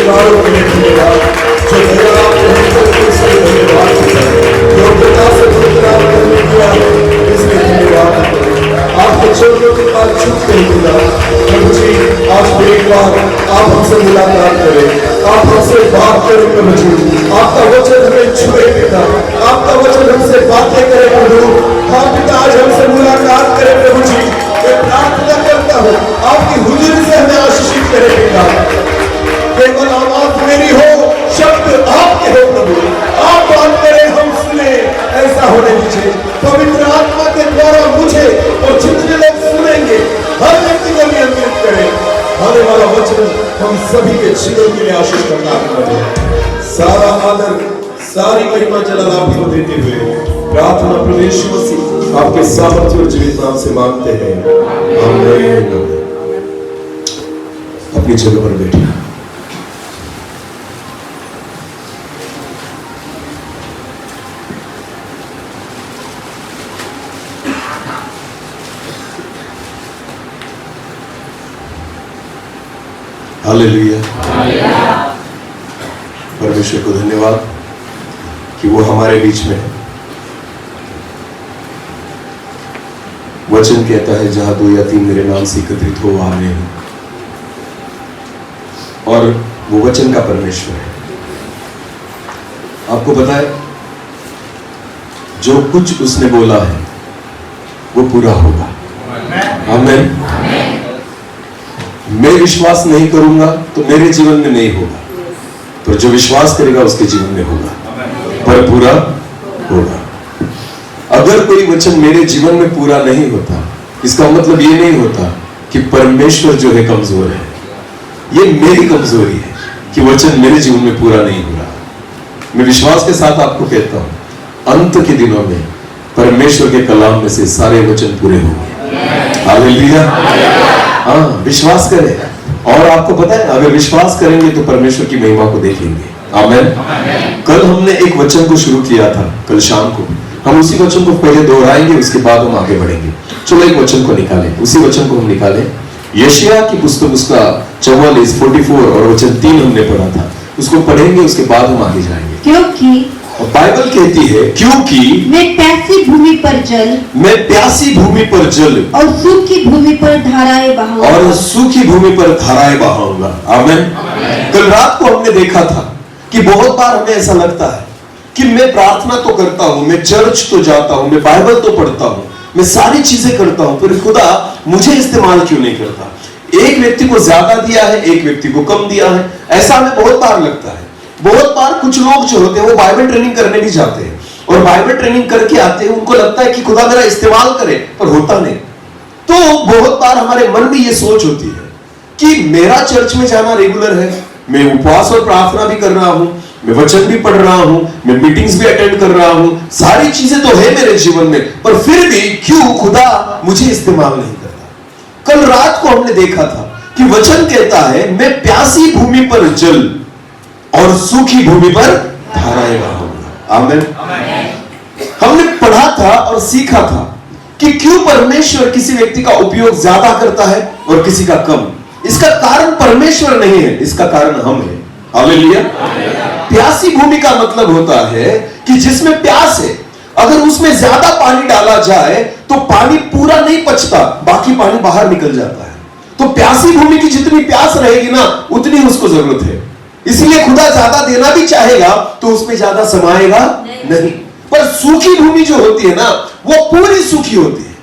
पुरस्कारों के लिए धन्यवाद, जो दया आपने हमसे इसलिए धन्यवाद, योग्यता से पुरस्कार करने दिया इसलिए धन्यवाद। आपके चरणों के पास झुक कर खुदा प्रभु जी, आज भी एक बार आप हमसे मुलाकात करें, आप हमसे बात करें प्रभु जी, आपका वचन हमें छुए पिता, आपका वचन हमसे बातें करे प्रभु। हाँ पिता, आज हमसे मुलाकात करें प्रभु जी। मैं प्रार्थना करता हूँ आपकी हुजूरी से हमें आशीषित करे पिता। केवल आवाज मेरी हो, शब्द आपके हो प्रभु, आप बात करें हम सुने, ऐसा होने दीजिए। पवित्र आत्मा के द्वारा मुझे और जितने लोग सुनेंगे हर व्यक्ति को नियंत्रित करें। आने वाला वचन हम सभी के जीवन के लिए आशीष का कारण बने। सारा आदर, सारी महिमा जलाल आपको देते हुए प्रार्थना प्रभु यीशु मसीह आपके सामर्थ्य और जीवित नाम से मांगते हैं, आमीन। अपनी जगह पर बैठिए। हालेलुया। परमेश्वर को धन्यवाद कि वो हमारे बीच में है। वचन कहता है जहां 2 या 3 मेरे नाम से एकत्रित हो वहां मैं हूं, और वो वचन का परमेश्वर है। आपको पता है जो कुछ उसने बोला है वो पूरा होगा, आमीन। मैं विश्वास नहीं करूंगा तो मेरे जीवन में नहीं होगा, तो जो विश्वास करेगा उसके जीवन में होगा, पर पूरा होगा। अगर कोई वचन मेरे जीवन में पूरा नहीं होता, इसका मतलब ये नहीं होता कि परमेश्वर जो है कमजोर है। ये मेरी कमजोरी है कि वचन मेरे जीवन में पूरा नहीं हो रहा। मैं विश्वास के साथ आपको कहता हूं, अंत के दिनों में परमेश्वर के कलाम में से सारे वचन पूरे होंगे। हालेलुया। हाँ, विश्वास करें। और आपको पता है, अगर विश्वास करेंगे तो परमेश्वर की महिमा को देखेंगे, आमीन। कल हमने एक वचन को शुरू किया था, कल शाम को। हम उसी वचन को पहले दोहराएंगे, उसके बाद हम आगे बढ़ेंगे। चलो एक वचन को निकालें, उसी वचन को हम निकालें। यशायाह की पुस्तक उसका 44 और वचन 3 हमने पढ़ा था, उसको पढ़ेंगे, उसके बाद हम आगे जाएंगे। क्योंकि बाइबल कहती है, क्योंकि मैं प्यासी भूमि पर जल, मैं प्यासी भूमि पर जल और सूखी भूमि पर धाराएं बहाऊंगा, और सूखी भूमि पर धाराएं बहाऊंगा, आमीन। कल रात को हमने देखा था कि बहुत बार हमें ऐसा लगता है कि मैं प्रार्थना तो करता हूं, मैं चर्च तो जाता हूं, मैं बाइबल तो पढ़ता हूं, मैं सारी चीजें करता हूं, फिर खुदा मुझे इस्तेमाल क्यों नहीं करता। एक व्यक्ति को ज्यादा दिया है, एक व्यक्ति को कम दिया है, ऐसा हमें बहुत बार लगता है। बहुत बार कुछ लोग जो होते हैं वो बाइबल ट्रेनिंग करने भी जाते हैं, और बाइबल ट्रेनिंग करके आते हैं, उनको लगता है कि खुदा मेरा इस्तेमाल करे, पर होता नहीं। तो बहुत बार हमारे मन में ये सोच होती है कि मेरा चर्च में जाना रेगुलर है, मैं उपवास और प्रार्थना भी कर रहा हूं, मैं वचन भी पढ़ रहा हूं, मैं मीटिंग्स भी अटेंड कर रहा हूं, सारी चीजें तो है मेरे जीवन में, पर फिर भी क्यों खुदा मुझे इस्तेमाल नहीं करता। कल रात को हमने देखा था कि वचन कहता है, मैं प्यासी भूमि पर जल और सूखी भूमि पर धाराएं बहाऊंगा, आमीन। हमने पढ़ा था और सीखा था कि क्यों परमेश्वर किसी व्यक्ति का उपयोग ज्यादा करता है और किसी का कम। इसका कारण परमेश्वर नहीं है, इसका कारण हम है, हालेलुया। प्यासी भूमि का मतलब होता है कि जिसमें प्यास है, अगर उसमें ज्यादा पानी डाला जाए तो पानी पूरा नहीं पचता, बाकी पानी बाहर निकल जाता है। तो प्यासी भूमि की जितनी प्यास रहेगी ना, उतनी उसको जरूरत है। इसलिए खुदा ज्यादा देना भी चाहेगा तो उसमें ज्यादा समाएगा नहीं। पर सूखी भूमि जो होती है ना, वो पूरी सूखी होती है,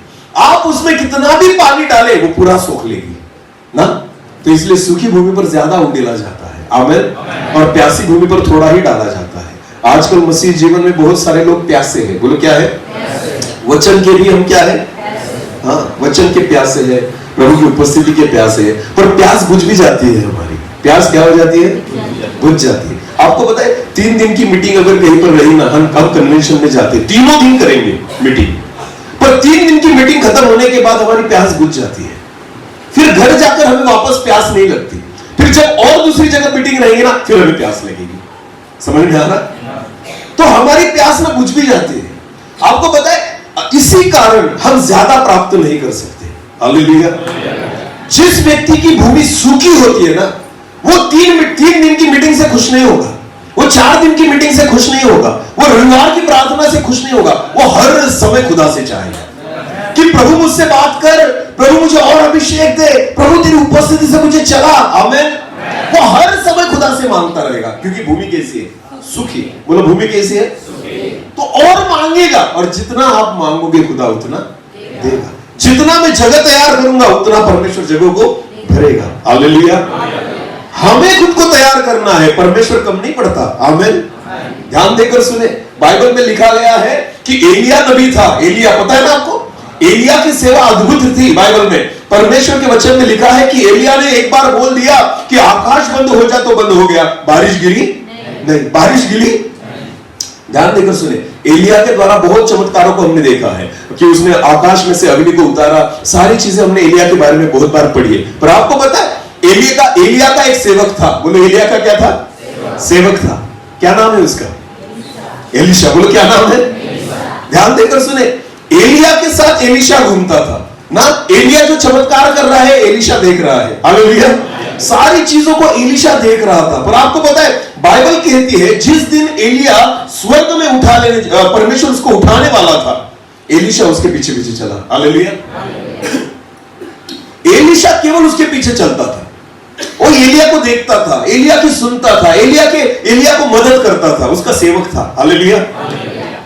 आप उसमें कितना भी पानी डालें वो पूरा सूख लेगी ना। तो इसलिए सूखी भूमि पर ज्यादा उंडेला जाता है, आमीन, और प्यासी भूमि पर थोड़ा ही डाला जाता है। आजकल मसीह जीवन में बहुत सारे लोग प्यासे हैं। बोलो क्या है? वचन के लिए हम क्या है? हाँ, वचन के प्यासे है, प्रभु की उपस्थिति के प्यासे है, पर प्यास बुझ भी जाती है। हमारी प्यास क्या हो जाती है? बुझ जाती है। आपको पता है 3 दिन की मीटिंग अगर कहीं पर रही ना, हम कन्वेंशन में जाते हैं, 3 दिन करेंगे मीटिंग, पर 3 दिन की मीटिंग खत्म होने के बाद हमारी प्यास बुझ जाती है। फिर घर जाकर हमें वापस प्यास नहीं लगती। फिर जब और दूसरी जगह मीटिंग रहेगी ना, फिर हमें प्यास लगेगी। समझ में आ रहा? तो हमारी प्यास ना बुझ भी जाती है। आपको पता है इसी कारण हम ज्यादा प्राप्त नहीं कर सकते। हालेलुया। जिस व्यक्ति की भूमि सूखी होती है ना, वो तीन दिन की मीटिंग से खुश नहीं होगा, वो 4 दिन की मीटिंग से खुश नहीं होगा, वो रविवार की प्रार्थना से खुश नहीं होगा। वो हर समय खुदा से चाहेगा कि प्रभु मुझसे बात कर, प्रभु मुझे और अभिषेक दे, प्रभु तेरी उपस्थिति से मुझे चला। आमीन। वो हर समय खुदा से मांगता रहेगा, क्योंकि भूमि कैसी है? सुखी। बोलो भूमि कैसी है? तो और मांगेगा, और जितना आप मांगोगे खुदा उतना देगा। जितना मैं जगह तैयार करूंगा उतना परमेश्वर जगह को भरेगा। हालेलुया। हमें खुद को तैयार करना है, परमेश्वर कम नहीं पड़ता। आमीन। ध्यान देकर सुने, बाइबल में लिखा गया है कि एलिया नबी था। एलिया पता है ना आपको? एलिया की सेवा अद्भुत थी। बाइबल में परमेश्वर के वचन में लिखा है कि एलिया ने एक बार बोल दिया कि आकाश बंद हो जा, तो बंद हो गया। बारिश गिरी नहीं, बारिश गिरी। ध्यान देकर सुने, एलिया के द्वारा बहुत चमत्कारों को हमने देखा है कि उसने आकाश में से अग्नि को उतारा। सारी चीजें हमने एलिया के बारे में बहुत बार पढ़ी है। पर आपको पता है एलिया का एक सेवक था। बोलो एलिया का क्या था? सेवक था। क्या नाम है उसका? एलीशा। बोलो क्या नाम है? ध्यान देकर सुने, एलिया के साथ एलीशा घूमता था ना। एलिया जो चमत्कार कर रहा है एलीशा देख रहा है। हालेलुया। सारी चीजों को एलीशा देख रहा था। पर आपको पता है बाइबल कहती है जिस दिन एलिया स्वर्ग में उठा लेने, परमेश्वर उसको उठाने वाला था, एलीशा उसके पीछे पीछे चला। हालेलुया। एलीशा केवल उसके पीछे चलता था, वो एलिया को देखता था, एलिया की सुनता था, एलिया को मदद करता था, उसका सेवक था। हालेलुया।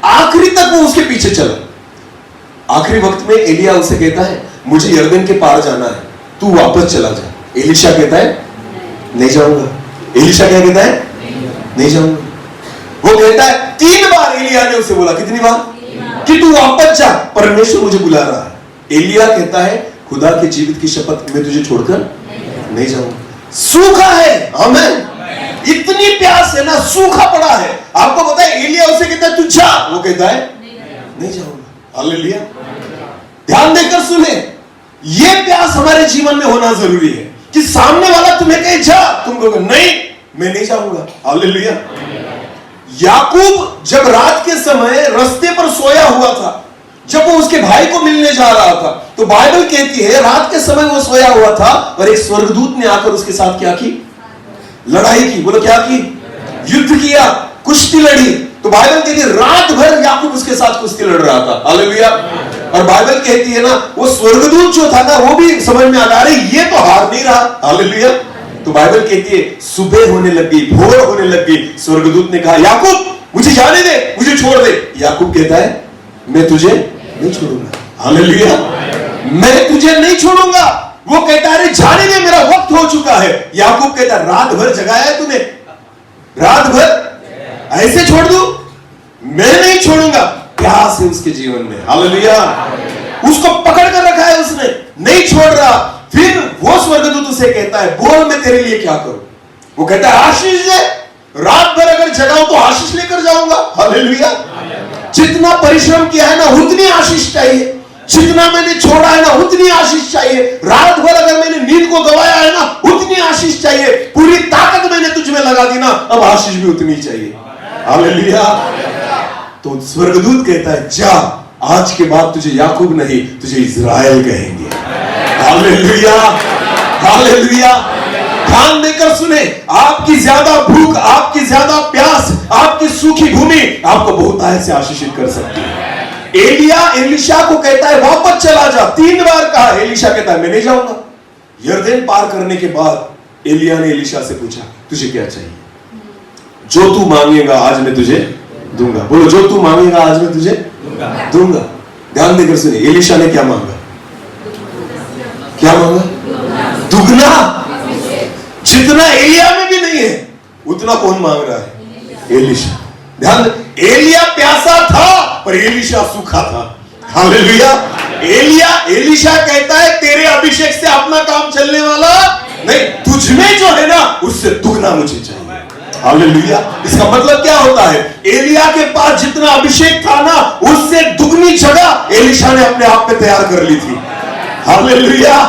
आखिरी तक वो उसके पीछे चला। आखिरी वक्त में एलिया उसे कहता है मुझे यरदन के पार जाना है, तू वापस चला जा। एलीशा कहता है नहीं जाऊंगा। एलीशा क्या कहता है? नहीं जाऊंगा। वो कहता है 3 बार एलिया ने उसे बोला। कितनी बार? कि तू वापस जा, परमेश्वर मुझे बुला रहा है। एलिया कहता है खुदा के जीवित की शपथ, मैं तुझे छोड़कर नहीं जाऊंगा। सूखा है। आमीन। इतनी प्यास है ना, सूखा पड़ा है। आपको पता है एलिया उसे कहता है तू जा, वो कहता है नहीं जाऊंगा। हालेलुया। ध्यान देकर सुने, यह प्यास हमारे जीवन में होना जरूरी है कि सामने वाला तुम्हें कहे जा, तुम कहोगे नहीं मैं नहीं जाऊंगा। हालेलुया। याकूब जब रात के समय रास्ते पर सोया हुआ था, जब वो उसके भाई को मिलने जा रहा था, तो बाइबल कहती है रात के समय वो सोया हुआ था और एक स्वर्गदूत ने आकर उसके साथ क्या की? लड़ाई की। बोलो क्या की? युद्ध किया, कुश्ती लड़ी। तो बाइबल कहती है रात भर याकूब उसके साथ कुश्ती लड़ रहा था। हालेलुया। और बाइबल कहती है ना वो स्वर्गदूत जो था ना वो भी समझ में आ रहा है ये तो हार नहीं रहा। हालेलुया। तो बाइबल कहती है सुबह होने लग गई, भोर होने लग गई। स्वर्गदूत ने कहा याकूब मुझे जाने दे, मुझे छोड़ दे। याकूब कहता है मैं तुझे नहीं छोड़ूंगा। हालेलुया। मैं तुझे नहीं छोड़ूंगा। वो कहता है जाने दे, मेरा वक्त हो चुका है। याकूब कहता है रात भर जगाया है तूने, रात भर ऐसे छोड़ दूं? मैं नहीं छोड़ूंगा। प्यास है उसके जीवन में। हालेलुया। उसको पकड़ कर रखा है उसने, नहीं छोड़ रहा। फिर वो स्वर्गदूत उसे कहता है बोल मैं तेरे लिए क्या करूं? वो कहता है आशीष दे, रात भर अगर जगाऊं तो आशीष लेकर जाऊंगा। हालेलुया। जितना परिश्रम किया है ना उतनी आशीष चाहिए, जितना मैंने छोड़ा है ना उतनी आशीष चाहिए। रात भर अगर मैंने नींद को गवाया है ना उतनी आशीष चाहिए। पूरी ताकत मैंने तुझ में लगा दी ना, अब आशीष भी उतनी चाहिए। हालेलुया। तो स्वर्गदूत कहता है जा, आज के बाद तुझे याकूब नहीं तुझे इज़राइल कहेंगे। हालेलुया। हालेलुया। ध्यान देकर सुने, आपकी ज्यादा भूख, आपकी ज्यादा प्यास, आपकी सूखी भूमि आपको बहुतायत से आशीषित कर सकती है। एलिया एलीशा को कहता है वापस चला जा। 3 बार कहा, एलीशा कहता है मैं नहीं जाऊंगा। यरदन पार करने के बाद एलिया ने एलीशा से पूछा तुझे क्या चाहिए? जो तू मांगेगा आज मैं तुझे दूंगा। बोलो जो तू मांगेगा आज मैं तुझे दूंगा। ध्यान देकर सुने, एलीशा ने क्या मांगा? क्या मांगा? दुगना। जितना एलिया में भी नहीं है उतना कौन मांग रहा है? एलीशा। ध्यान, एलिया प्यासा था पर एलीशा सूखा था। हालेलुया। एलीशा कहता है तेरे अभिषेक से अपना काम चलने वाला नहीं, तुझमें जो है ना उससे दुगना मुझे चाहिए। हालेलुया। इसका मतलब क्या होता है? एलिया के पास जितना अभिषेक था ना उससे दुगनी जगह एलीशा ने अपने आप में तैयार कर ली थी। हालेलुया।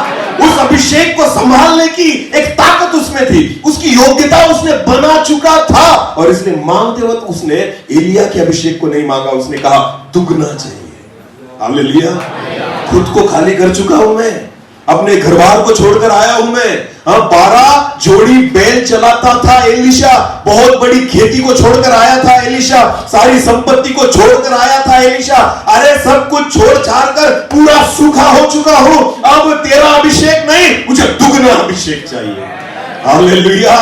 उस अभिषेक को संभालने की एक ताकत उसमें थी, उसकी योग्यता उसने बना चुका था। और इसने मांगते वक्त उसने एलिया के अभिषेक को नहीं मांगा, उसने कहा दुगना चाहिए। हालेलुया। खुद को खाली कर चुका हूं मैं, अपने घर बार को छोड़कर आया हूं मैं। 12 जोड़ी बैल चलाता था एलीशा, बहुत बड़ी खेती को छोड़कर आया था एलीशा, सारी संपत्ति को छोड़कर आया था एलीशा। अरे सब कुछ छोड़ छाड़ कर पूरा सूखा हो चुका हूं, अब तेरा अभिषेक नहीं, मुझे दुगना अभिषेक चाहिए। हालेलुया।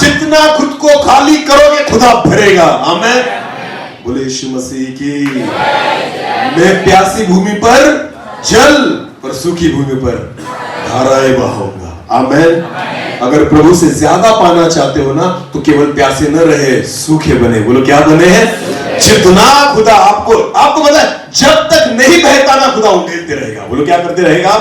जितना खुद को खाली करोगे खुदा भरेगा। आमीन। बोले यीशु मसीह की। मैं प्यासी भूमि पर जल, पर सूखी भूमि पर धाराएं बहाऊंगा। आमीन। अगर प्रभु से ज्यादा पाना चाहते हो ना, तो केवल प्यासे न रहे, सूखे बने। बोलो क्या बने हैं? जितना खुदा आपको पता है, जब तक नहीं बहता ना, खुदा उंडेलते रहेगा। बोलो क्या करते रहेगा?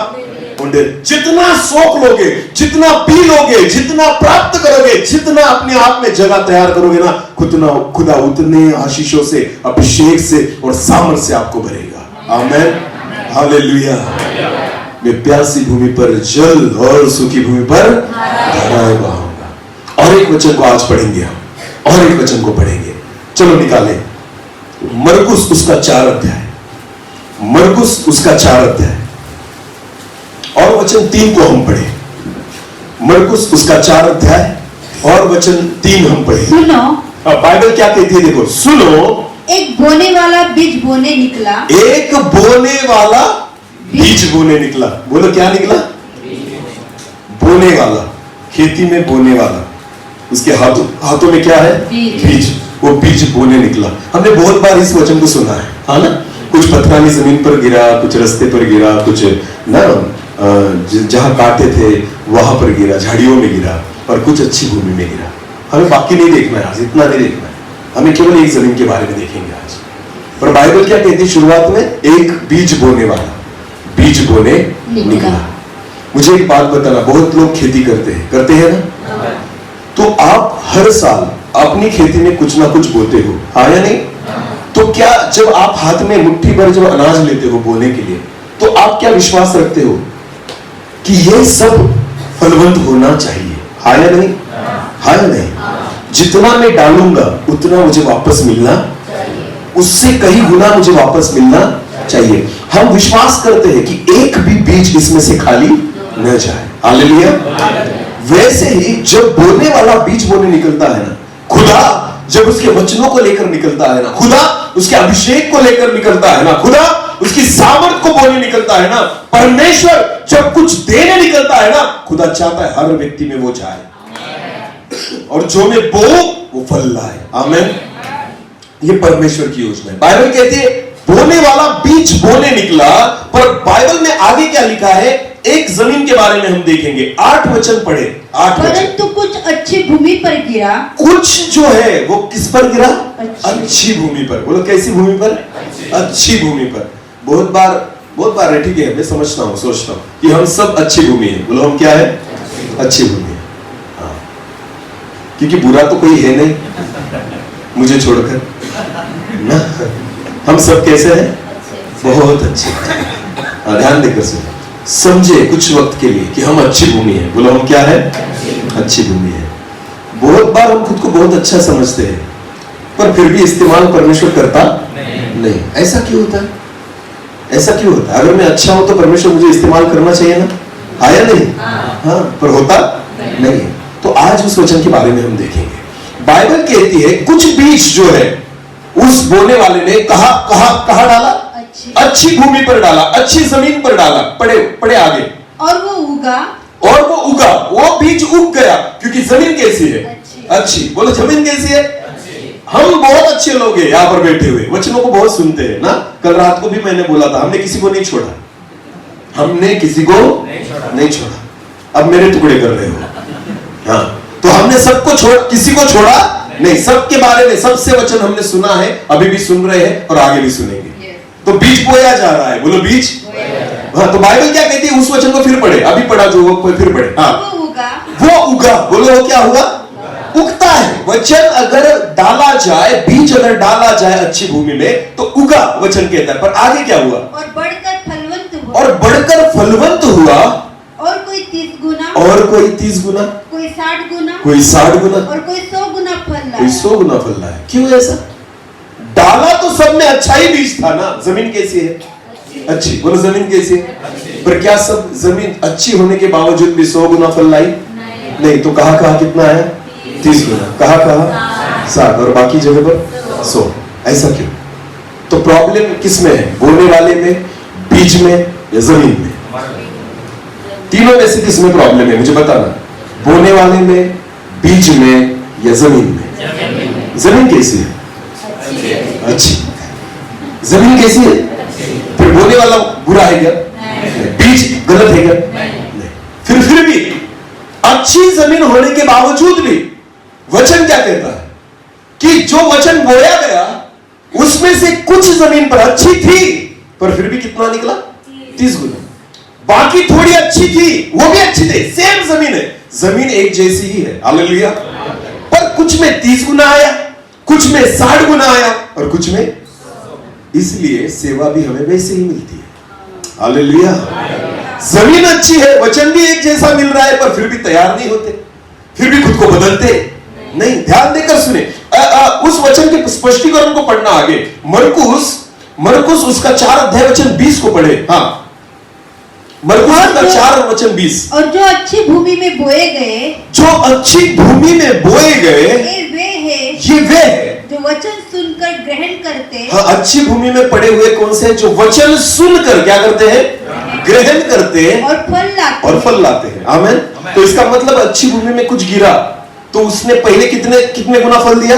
जितना सोख लोगे, जितना पी लोगे, जितना प्राप्त करोगे, जितना अपने आप में जगह तैयार करोगे ना, खुदा उतने आशीषों से, अभिषेक से और सामर्थ से आपको भरेगा। आमीन। हालेलुया। मैं प्यासी भूमि पर जल और सूखी भूमि पर धाराएं बहाऊंगा। और एक वचन को आज पढ़ेंगे हम, और एक वचन को पढ़ेंगे। चलो निकालें मरकुस उसका 4 अध्याय, मरकुस उसका 4 अध्याय और वचन 3 को हम पढ़े। मरकुस उसका 4 अध्याय और वचन 3 हम पढ़े। सुनो, बाइबल क्या कहती है, देखो। सुनो, एक बोने वाला बीज बोने निकला। एक बोने वाला बीज बोने निकला। बोलो क्या निकला? बोने वाला, खेती में बोने वाला। उसके हाथों में क्या है? बीज। वो बीज बोने निकला। हमने बहुत बार इस वचन को सुना है, हाँ ना? कुछ पथरानी जमीन पर गिरा, कुछ रास्ते पर गिरा, कुछ ना जहां कांटे थे वहां पर गिरा, झाड़ियों में गिरा, और कुछ अच्छी भूमि में गिरा। हमें बाकी नहीं देखना है आज, इतना नहीं देखना है, हमें केवल एक जमीन के बारे में देखेंगे आज। पर बाइबल क्या कहती है शुरुआत में? एक बीज बोने वाला, बीज बोने निकला। मुझे एक बात बताना, बहुत लोग खेती करते हैं ना? तो आप हर साल अपनी खेती में कुछ ना कुछ बोते हो, हाँ या नहीं? तो क्या जब आप हाथ में मुट्ठी भर जब अनाज लेते हो बोने के लिए, तो आप क्या विश्वास रखते हो कि ये सब फलवंत होना चाहिए, हाँ या नहीं? हाँ या नहीं? जितना मैं डालूंगा उतना मुझे वापस मिलना, उससे कई गुना मुझे वापस मिलना चाहिए। हम विश्वास करते हैं कि एक भी बीज इसमें से खाली न जाए। हालेलुया। वैसे ही जब बोने वाला बीज बोने निकलता है ना, खुदा जब उसके वचनों को लेकर निकलता है ना, खुदा उसके अभिषेक को लेकर निकलता है ना, खुदा उसकी सामर्थ को बोने निकलता है ना, परमेश्वर जब कुछ देने निकलता है ना, खुदा चाहता है हर व्यक्ति में वो जाए, और जो में बो वो फल लाए। आमीन। ये परमेश्वर की योजना है। बाइबल कहती है बोने वाला बीज बोने निकला, पर बाइबल में आगे क्या लिखा है? एक जमीन के बारे में हम देखेंगे। 8 वचन पढ़े। 8 वचन। परंतु कुछ अच्छी भूमि पर गिरा। कुछ जो है वो किस पर गिरा? अच्छी भूमि पर। बोलो कैसी भूमि पर? अच्छी भूमि पर। बहुत बार ठीक है, मैं समझता हूँ, सोचता हूँ कि हम सब अच्छी भूमि है। बोलो हम क्या है? अच्छी भूमि है। हाँ, क्योंकि बुरा तो कोई है नहीं मुझे छोड़कर ना। हम सब कैसे हैं? बहुत अच्छे। ध्यान देकर सुनो, समझे कुछ वक्त के लिए कि हम अच्छी भूमि है। बोलो हम क्या है? अच्छी भूमि है। बहुत बार हम खुद को बहुत अच्छा समझते हैं, पर फिर भी इस्तेमाल परमेश्वर करता नहीं। ऐसा क्यों होता है? ऐसा क्यों होता है? अगर मैं अच्छा हूं तो परमेश्वर मुझे इस्तेमाल करना चाहिए ना, हाँ या नहीं? हाँ, पर होता नहीं। तो आज उस वचन के बारे में हम देखेंगे। बाइबल कहती है कुछ बीज जो है उस बोने वाले ने कहा डाला? अच्छी भूमि पर डाला, अच्छी जमीन पर डाला। पढ़े आगे। और वो उगा, वो बीज उग गया, क्योंकि जमीन कैसी है? अच्छी। बोलो जमीन कैसी है? हम बहुत अच्छे लोग हैं यहाँ पर बैठे हुए, वचनों को बहुत सुनते हैं ना। कल रात को भी मैंने बोला था, हमने किसी को नहीं छोड़ा, हमने किसी को नहीं छोड़ा। अब मेरे टुकड़े कर रहे हो। हाँ, तो हमने सबको किसी को छोड़ा नहीं। सबके बारे में सबसे वचन हमने सुना है, अभी भी सुन रहे हैं और आगे भी सुनेंगे। तो बीज बोया जा रहा है। बोलो बीज। हाँ, तो बाइबल क्या कहती है? उस वचन को फिर पढ़े, अभी पढ़ा जो वो फिर पढ़े। हाँ, वो उगा। बोलो वो क्या हुआ? उगता है। वचन अगर डाला जाए, बीज अगर डाला जाए अच्छी भूमि में तो उगा, वचन कहता है। पर आगे क्या हुआ? और बढ़कर फलवंत हुआ, और कोई 30 गुना, और कोई 30 गुना, कोई 60 गुना, कोई 60 गुना, और कोई 100 गुना फल लाया। कोई 100 गुना फल लाया। क्यों ऐसा? डाला तो सब में अच्छा ही बीज था ना। जमीन कैसी है? अच्छी। बोलो जमीन कैसी है? पर क्या सब जमीन अच्छी होने के बावजूद भी 100 गुना फल लाई? नहीं। तो कहाँ कहाँ कितना है? 30 गुना। कहाँ कहाँ? 60। और बाकी जगह पर 100। ऐसा क्यों? तो प्रॉब्लम किस में है? बोने वाले में, बीज में या जमीन में? तीनों में से किस में प्रॉब्लम है? मुझे बताना। बोने वाले में, बीज में या जमीन में? जमीन कैसी है? अच्छी। जमीन कैसी है? फिर बोने वाला बुरा है क्या? बीज गलत है क्या? नहीं। फिर भी अच्छी जमीन होने के बावजूद भी वचन क्या कहता है कि जो वचन बोया गया उसमें से कुछ जमीन पर अच्छी थी, पर फिर भी कितना निकला? 30 गुना। बाकी थोड़ी अच्छी थी, वो भी अच्छी थी, सेम जमीन है, जमीन एक जैसी ही है। हालेलुया। पर कुछ में 30 गुना आया, कुछ में 60 गुना आया और कुछ में। इसलिए सेवा भी हमें वैसे ही मिलती है। हालेलुया। जमीन अच्छी है, वचन भी एक जैसा मिल रहा है, पर फिर भी तैयार नहीं होते, फिर भी खुद को बदलते नहीं। ध्यान देकर सुने, उस वचन के स्पष्टीकरण को पढ़ना आगे। मरकुस उसका 4 अध्याय वचन 20 को पढ़े। हाँ, मरकुस का 4 वचन 20। और जो अच्छी भूमि में बोए गए, जो अच्छी भूमि में बोए गए, ये वे है जो वचन सुनकर ग्रहण करते। हाँ, अच्छी भूमि में पड़े हुए कौन से? जो वचन सुनकर क्या करते हैं? ग्रहण करते हैं और फल लाते हैं। आमीन। तो इसका मतलब अच्छी भूमि में कुछ गिरा तो उसने पहले कितने गुना फल दिया?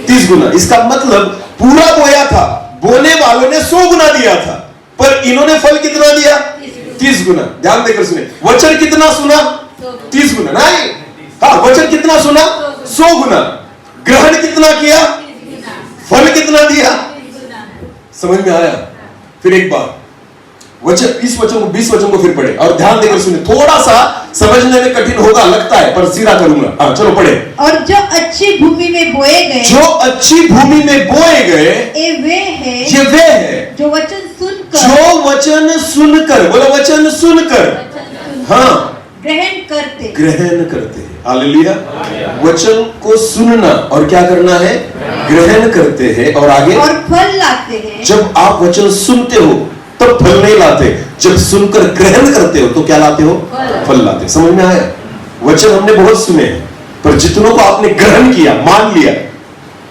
30 गुना। इसका मतलब पूरा बोया था, बोने वालों ने 100 गुना दिया था, पर इन्होंने फल कितना दिया? 30 गुना। ध्यान देकर सुने, वचन कितना सुना? 30 गुना नहीं। हाँ, वचन कितना सुना? 100 गुना। ग्रहण कितना किया? फल कितना दिया? समझ में आया? फिर एक बार वचन 20 वचन को फिर पढ़े और ध्यान देकर सुने। थोड़ा सा समझने में कठिन होगा लगता है, पर सीधा करूंगा। हाँ, चलो पढ़े। और जो अच्छी भूमि में बोए गए, जो अच्छी भूमि में बोए गए, ये वे है जो वचन सुनकर, बोलो वचन सुनकर, हाँ, ग्रहण करते हैं। हालेलुया। वचन को सुनना और क्या करना है? ग्रहण करते हैं और आगे और फल लाते हैं। जब आप वचन सुनते हो तब फल नहीं लाते, जब सुनकर ग्रहण करते हो तो क्या लाते हो? फल लाते। समझ में आया? वचन हमने बहुत सुने, पर जितनों को आपने ग्रहण किया, मान लिया,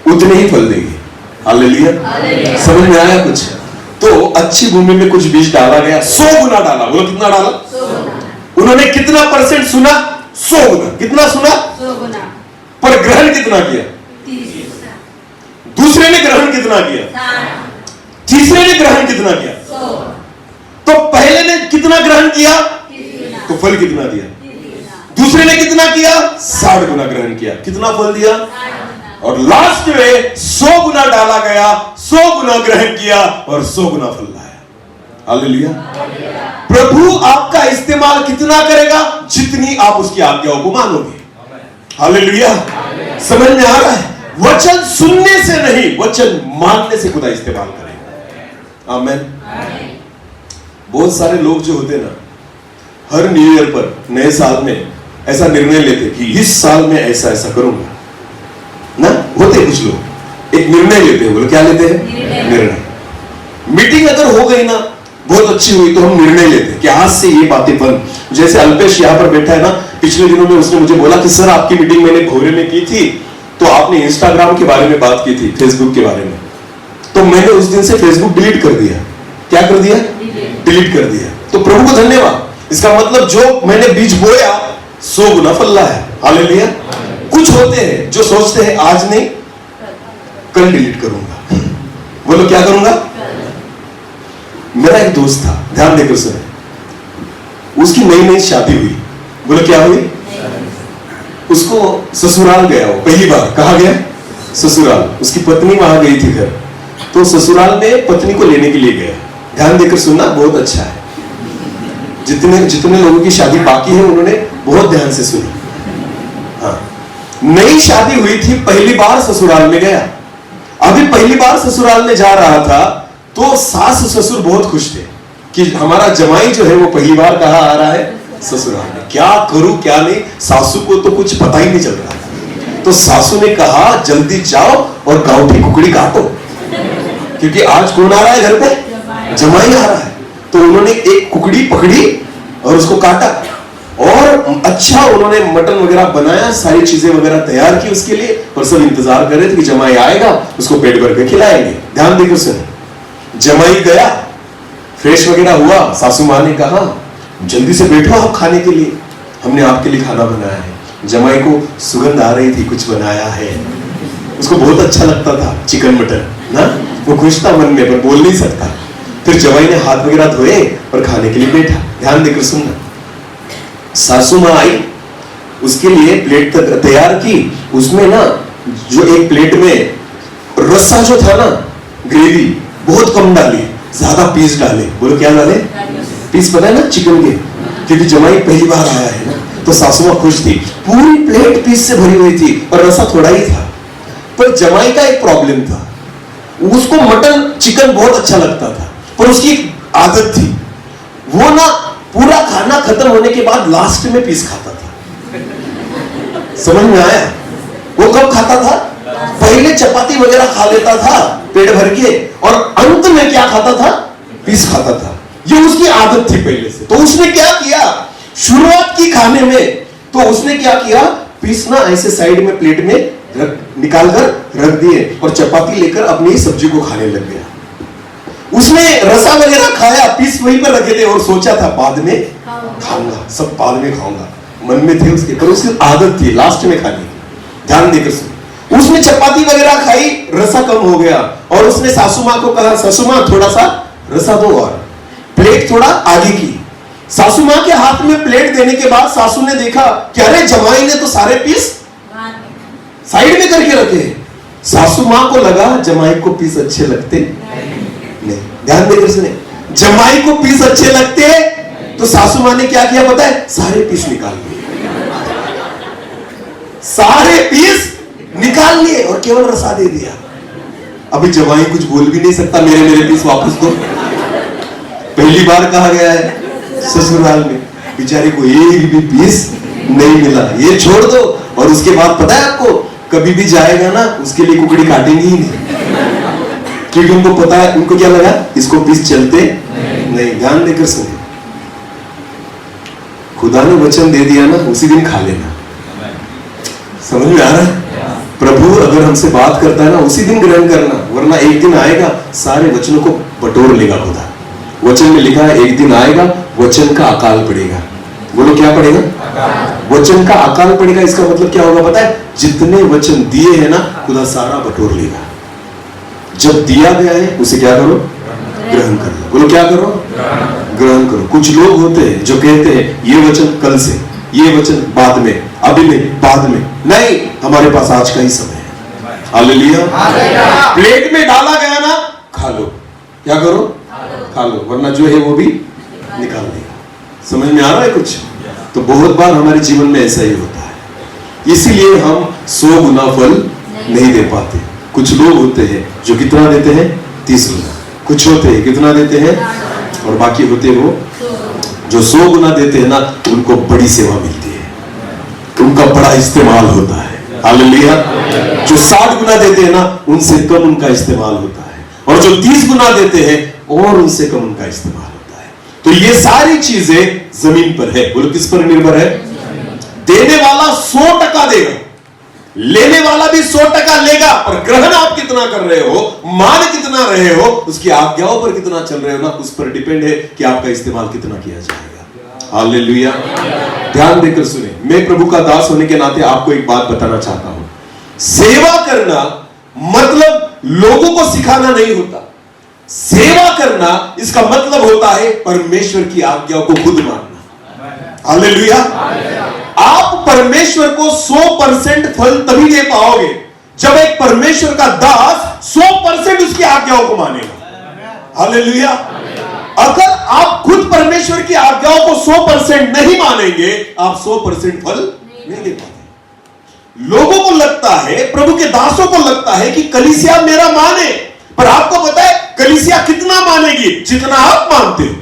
उतने ही फल देंगे। हालेलुया। समझ में आया कुछ? तो अच्छी भूमि में कुछ बीज डाला गया, 100 गुना डाला। बोलो कितना डाला? उन्होंने कितना परसेंट सुना? 100 गुना। कितना सुना? 100 गुना। पर ग्रहण कितना किया? 30। दूसरे ने ग्रहण कितना किया? तीसरे ने ग्रहण कितना किया? 100। तो पहले ने कितना ग्रहण किया? तो फल कितना दिया? दूसरे ने कितना किया? 60 गुना ग्रहण किया। कितना फल दिया? और लास्ट में 100 गुना डाला गया, 100 गुना ग्रहण किया और 100 गुना फल लाया। हालेलुया। प्रभु आपका इस्तेमाल कितना करेगा? जितनी आप उसकी आज्ञाओं को मानोगे। हालेलुया। समझ में आ रहा है? वचन सुनने से नहीं, वचन मानने से खुदा इस्तेमाल करेगा। आमीन। बहुत सारे लोग जो होते ना, हर न्यू ईयर पर, नए साल में ऐसा निर्णय लेते कि इस साल में ऐसा ऐसा करूंगा ना। होते कुछ लोग एक निर्णय लेते हैं। बोलो क्या लेते हैं? निर्णय। मीटिंग अगर हो गई ना, बहुत अच्छी हुई, तो हम निर्णय लेते हैं कि आज से ये बातें बंद। जैसे अल्पेश यहां पर बैठा है ना, पिछले दिनों में उसने मुझे बोला कि सर आपकी मीटिंग मैंने भोरे में की थी, तो आपने इंस्टाग्राम के बारे में बात की थी, फेसबुक के बारे में, तो मैंने उस दिन से फेसबुक डिलीट कर दिया। क्या कर दिया? डिलीट कर दिया। तो प्रभु को धन्यवाद। इसका मतलब जो मैंने बीज बोया 100 गुना फल लाया। हालेलुया। कुछ होते हैं जो सोचते हैं आज नहीं, कल डिलीट करूंगा। बोलो क्या करूंगा? मेरा एक दोस्त था, ध्यान देकर सुने, उसकी नई शादी हुई। बोलो क्या हुई? उसको ससुराल गया, वो पहली बार। कहा गया? ससुराल। उसकी पत्नी वहां गई थी घर, तो ससुराल में पत्नी को लेने के लिए गया। ध्यान देकर सुनना, बहुत अच्छा है। जितने लोगों की शादी बाकी है उन्होंने बहुत ध्यान से सुनी। हाँ, नई शादी हुई थी, पहली बार ससुराल में गया। अभी पहली बार ससुराल में जा रहा था, तो सास ससुर बहुत खुश थे कि हमारा जमाई जो है वो पहली बार कहाँ आ रहा है? ससुराल में। क्या करूं क्या नहीं, सासू को तो कुछ पता ही नहीं चल रहा था। तो सासू ने कहा जल्दी जाओ और गांव की कुकड़ी काटो, क्योंकि आज कौन आ रहा है घर पे? जमाई आ रहा है। तो उन्होंने एक कुकड़ी पकड़ी और उसको काटा और अच्छा उन्होंने मटन वगैरह बनाया, सारी चीजें वगैरह तैयार की उसके लिए, और सब इंतजार कर रहे थे कि जमाई आएगा उसको पेट भर के खिलाएंगे। ध्यान देकर सुनो, जमाई गया, फ्रेश वगैरह हुआ, सासू मां ने कहा जल्दी से बैठो आप खाने के लिए, हमने आपके लिए खाना बनाया है। जमाई को सुगंध आ रही थी, कुछ बनाया है, उसको बहुत अच्छा लगता था चिकन मटन ना, वो खुश था मन में पर बोल नहीं सकता। फिर जमाई ने हाथ वगैरह धोए और खाने के लिए बैठा। ध्यान देकर सुनना, सासू मां आई, उसके लिए प्लेट तैयार की, उसमें ना जो एक प्लेट में रस्सा जो था ना, ग्रेवी बहुत कम डाली, ज्यादा पीस डाले। बोलो क्या डाले? पीस। पता है ना चिकन के, क्योंकि जमाई पहली बार आया है ना, तो सासू मां खुश थी, पूरी प्लेट पीस से भरी हुई थी और रस्सा थोड़ा ही था। पर जमाई का एक प्रॉब्लम था, उसको मटन चिकन बहुत अच्छा लगता था, पर उसकी आदत थी वो ना पूरा खाना खत्म होने के बाद लास्ट में पीस खाता था। समझ में आया? वो कब खाता था? पहले चपाती वगैरह खा लेता था पेट भर के, और अंत में क्या खाता था? पीस खाता था। ये उसकी आदत थी पहले से। तो उसने क्या किया, शुरुआत की खाने में, तो उसने क्या किया, पीस ना ऐसे साइड में प्लेट में निकाल कर रख दिए और चपाती लेकर अपनी सब्जी को खाने लग गया। उसने रसा वगैरह खाया, पीस वहीं पर रखे थे और सोचा था बाद में खाऊंगा, सब बाद में खाऊंगा, मन में थे उसके, पर उसकी आदत थी लास्ट में खाने की। ध्यान देकर सुन, उसने चपाती वगैरह खाई, रसा कम हो गया और उसने सासू मां को कहा, सासू मां थोड़ा सा रसा दो, और प्लेट थोड़ा आगे की। सासू मां के हाथ में प्लेट देने के बाद सासू ने देखा कि अरे जमाई ने तो सारे पीस साइड में करके रखे। सासू मां को लगा जमाई को पीस अच्छे लगते नहीं। ध्यान देकर सुने, जमाई को पीस अच्छे लगते, तो सासू मां ने क्या किया पता है? सारे पीस निकाल लिए, सारे पीस निकाल लिए और केवल रसा दे दिया। अभी जमाई कुछ बोल भी नहीं सकता, मेरे पीस वापस दो। पहली बार कहा गया है ससुराल में, बेचारे को एक भी पीस नहीं मिला, ये छोड़ दो। और उसके बाद पता है आपको, कभी भी जाएगा ना उसके लिए कुकड़ी काटेंगे ही नहीं, क्योंकि उनको पता है, उनको क्या लगा, इसको पीस चलते नहीं। ध्यान देकर सुनिए, खुदा ने वचन दे दिया ना, उसी दिन खा लेना। समझ में आ रहा है? प्रभु अगर हमसे बात करता है ना, उसी दिन ग्रहण करना, वरना एक दिन आएगा सारे वचनों को बटोर लेगा खुदा। वचन में लिखा है एक दिन आएगा वचन का अकाल पड़ेगा। बोलो क्या पड़ेगा? वचन का अकाल पड़ेगा। इसका मतलब क्या होगा पता है? जितने वचन दिए हैं ना, खुदा सारा बटोर लेगा। जब दिया गया है उसे क्या करो? ग्रहण कर लो। बोलो क्या करो? ग्रहण करो। कुछ लोग होते हैं जो कहते हैं ये वचन कल से, ये वचन बाद में, अभी नहीं, बाद में नहीं, हमारे पास आज का ही समय है। हालेलुया। प्लेट में डाला गया ना, खा लो। क्या करो? खा लो, वरना जो है वो भी निकाल देगा। समझ में आ रहा है कुछ? तो बहुत बार हमारे जीवन में ऐसा ही होता है, इसीलिए हम 100 गुना फल नहीं दे पाते। कुछ लोग होते हैं जो कितना देते हैं? 30 गुना। कुछ होते हैं कितना देते हैं? और बाकी होते हैं वो जो 100 गुना देते हैं ना, उनको बड़ी सेवा मिलती है, उनका बड़ा इस्तेमाल होता है। हालेलुया। जो 60 गुना देते हैं ना, उनसे कम उनका इस्तेमाल होता है, और जो 30 गुना देते हैं और उनसे कम उनका इस्तेमाल होता है। तो ये सारी चीजें जमीन पर है। बोलो किस पर निर्भर है? देने वाला 100% देगा, लेने वाला भी 100% लेगा, पर ग्रहण आप कितना कर रहे हो, मान कितना रहे हो, उसकी आज्ञाओं पर कितना चल रहे हो ना, उस पर डिपेंड है कि आपका इस्तेमाल कितना किया जाएगा। हालेलुया। ध्यान देकर सुने, मैं प्रभु का दास होने के नाते आपको एक बात बताना चाहता हूं। सेवा करना मतलब लोगों को सिखाना नहीं होता। सेवा करना इसका मतलब होता है परमेश्वर की आज्ञाओं को खुद मानना। हालेलुया। आप परमेश्वर को 100% फल तभी दे पाओगे जब एक परमेश्वर का दास 100% उसकी आज्ञाओं को मानेगा। हालेलुया। अगर आप खुद परमेश्वर की आज्ञाओं को 100% नहीं मानेंगे, आप 100% फल नहीं दे पाते। लोगों को लगता है, प्रभु के दासों को लगता है कि कलीसिया मेरा माने, पर आपको पता है कलीसिया कितना मानेगी? जितना आप मानते हो।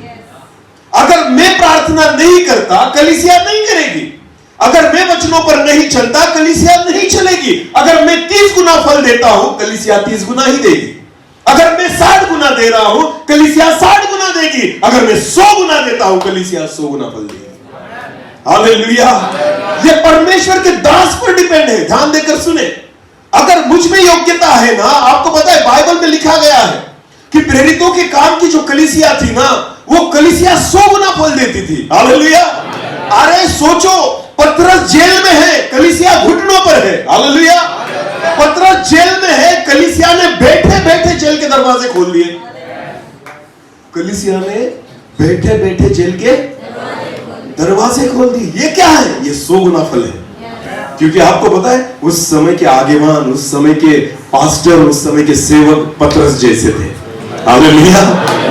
अगर मैं प्रार्थना नहीं करता, कलीसिया नहीं करेगी। अगर मैं वचनों पर नहीं चलता, कलीसिया नहीं चलेगी। अगर मैं 30 गुना फल देता हूं, कलीसिया 30 गुना ही देगी। अगर मैं 60 गुना दे रहा हूं, कलीसिया 60 गुना देगी। अगर मैं 100 गुना देता हूं, कलीसिया 100 गुना फल देगी। हालेलुया। ये परमेश्वर के दास पर डिपेंड है। ध्यान देकर सुने, अगर मुझ में योग्यता है ना, आपको पता है बाइबल में लिखा गया है कि प्रेरितों के काम की जो कलीसिया थी ना, वो कलीसिया 100 गुना फल देती थी। हालेलुया। अरे सोचो, पतरस जेल में है, कलीसिया घुटनों पर है। हालेलुया। पतरस जेल में है, कलीसिया ने बैठे बैठे जेल के दरवाजे खोल दिए। कलीसिया ने बैठे बैठे जेल के दरवाजे खोल दिए। ये क्या है? ये 100 गुना फल है। क्योंकि आपको पता है उस समय के आगेवान, उस समय के पास्टर, उस समय के सेवक पतरस जैसे थे। हालेलुया।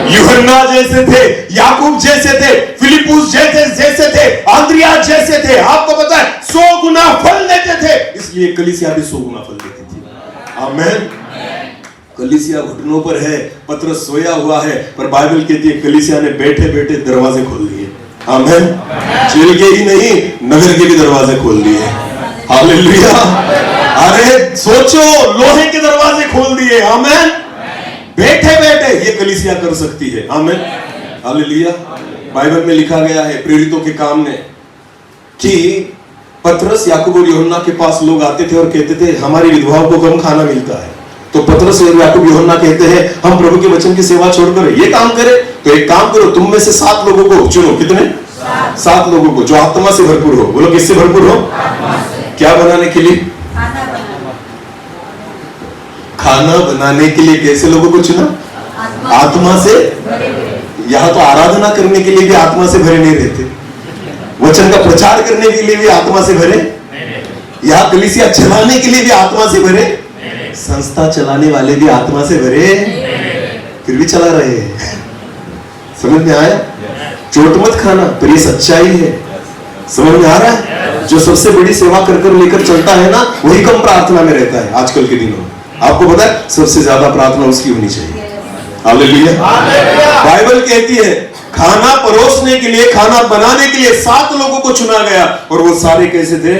यूहन्ना जैसे थे, याकूब जैसे थे, फिलिपुस जैसे थे, आंद्रिया जैसे थे। आपको पता है 100 गुना फल देते थे, इसलिए कलीसिया भी 100 गुना फल देती थी। आमीन। कलीसिया घुटनों पर है, पतरस सोया हुआ है, पर बाइबल कहती है कलीसिया ने बैठे बैठे दरवाजे खोल दिए। आमीन। जेल के ही नहीं, नगर के भी दरवाजे खोल दिए। हालेलुया। अरे सोचो, लोहे के दरवाजे खोल दिए। आमीन। बैठे बैठे ये कलीसिया कर सकती है। आमीन। हालेलुया। बाइबल में लिखा गया है प्रेरितों के काम में कि पतरस, याकूब और यूहन्ना के पास लोग आते थे और कहते थे हमारी विधवाओं को कम खाना मिलता है। तो पतरस और याकूब यूहन्ना कहते हैं हम प्रभु के वचन की सेवा छोड़कर ये काम करें। तो एक काम करो, तुम में से 7 लोगों को चुनो। कितने? 7 लोगों को जो आत्मा से भरपूर हो। बोलो किससे भरपूर हो? क्या बनाने के लिए? खाना बनाने के लिए। कैसे लोगों को चुना? आत्मा से। यहां तो आराधना करने के लिए भी आत्मा से भरे नहीं रहते, वचन का प्रचार करने के लिए भी आत्मा से भरे, यहां कलीसिया चलाने के लिए भी आत्मा से भरे, संस्था चलाने वाले भी आत्मा से भरे, फिर भी चला रहे हैं। समझ में आया? चोट मत खाना, पर ये सच्चाई है। समझ में आ रहा है? जो सबसे बड़ी सेवा कर लेकर चलता है ना, वही कम प्रार्थना में रहता है आजकल के दिनों में। आपको पता है सबसे ज्यादा प्रार्थना उसकी होनी चाहिए। हालेलुया। बाइबल कहती है खाना परोसने के लिए, खाना बनाने के लिए 7 लोगों को चुना गया, और वो सारे कैसे थे?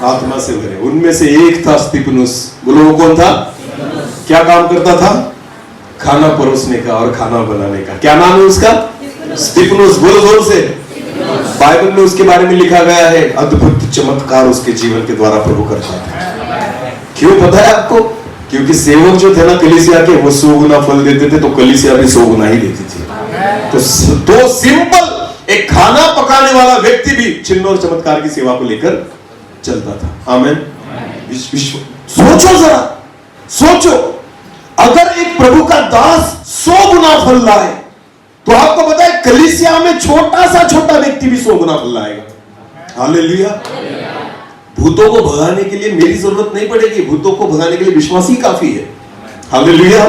आत्मा से भरे। उनमें से एक था स्तिफनुस। बोलो वो कौन था? क्या काम करता था? खाना परोसने का और खाना बनाने का। क्या नाम है उसका? स्तिफनुस। बोलो जोर से। बाइबल में उसके बारे में लिखा गया है अद्भुत चमत्कार उसके जीवन के द्वारा प्रभु करता था। क्यों पता है आपको? क्योंकि सेवक जो थे ना कलीसिया के, वो 100 गुना फल देते थे, तो कलीसिया भी 100 गुना ही देती थी। तो सिंपल एक खाना पकाने वाला व्यक्ति भी चिन्ह और चमत्कार की सेवा को लेकर चलता था। आमीन। सोचो जरा, सोचो, अगर एक प्रभु का दास 100 गुना फल लाए, तो आपको पता है कलीसिया में छोटा व्यक्ति भी 100 गुना फल लाएगा। हालेलुया। भूतों को भगाने के लिए मेरी जरूरत नहीं पड़ेगी, भूतों को भगाने के लिए विश्वास ही काफी है। हालेलुया।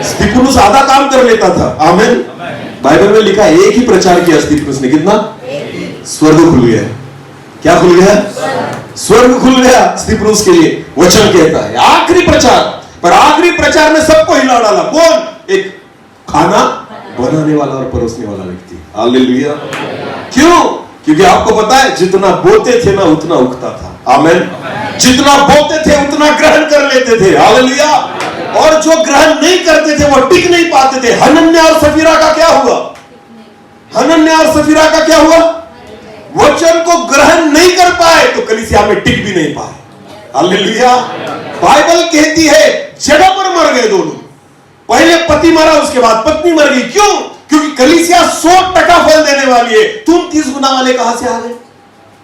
स्तिफनुस आधा काम कर लेता था। आमीन। बाइबल में लिखा है एक ही प्रचार किया स्तिफनुस ने। कितना? स्वर्ग खुल गया। क्या खुल गया? स्वर्ग खुल गया स्तिफनुस के लिए। वचन कहता है आखिरी प्रचार, पर आखिरी प्रचार में सबको हिला डाला। कौन? एक खाना बनाने वाला और परोसने वाला व्यक्ति। हालेलुया। क्यों? क्योंकि आपको पता है जितना बोते थे ना उतना उगता था। आमीन। जितना बोते थे उतना ग्रहण कर लेते थे। हालेलुया। और जो ग्रहण नहीं करते थे वो टिक नहीं पाते थे। हनन्याह और सफीरा का क्या हुआ? हनन्याह और सफीरा का क्या हुआ? वचन को ग्रहण नहीं कर पाए तो कलीसिया में टिक भी नहीं पाए। हालेलुया। बाइबल कहती है जगह पर मर गए दोनों। पहले पति मरा, उसके बाद पत्नी मर गई। क्यों? क्योंकि कलीसिया 100% फल देने वाली है। तुम 30 गुना वाले कहां से आ गए?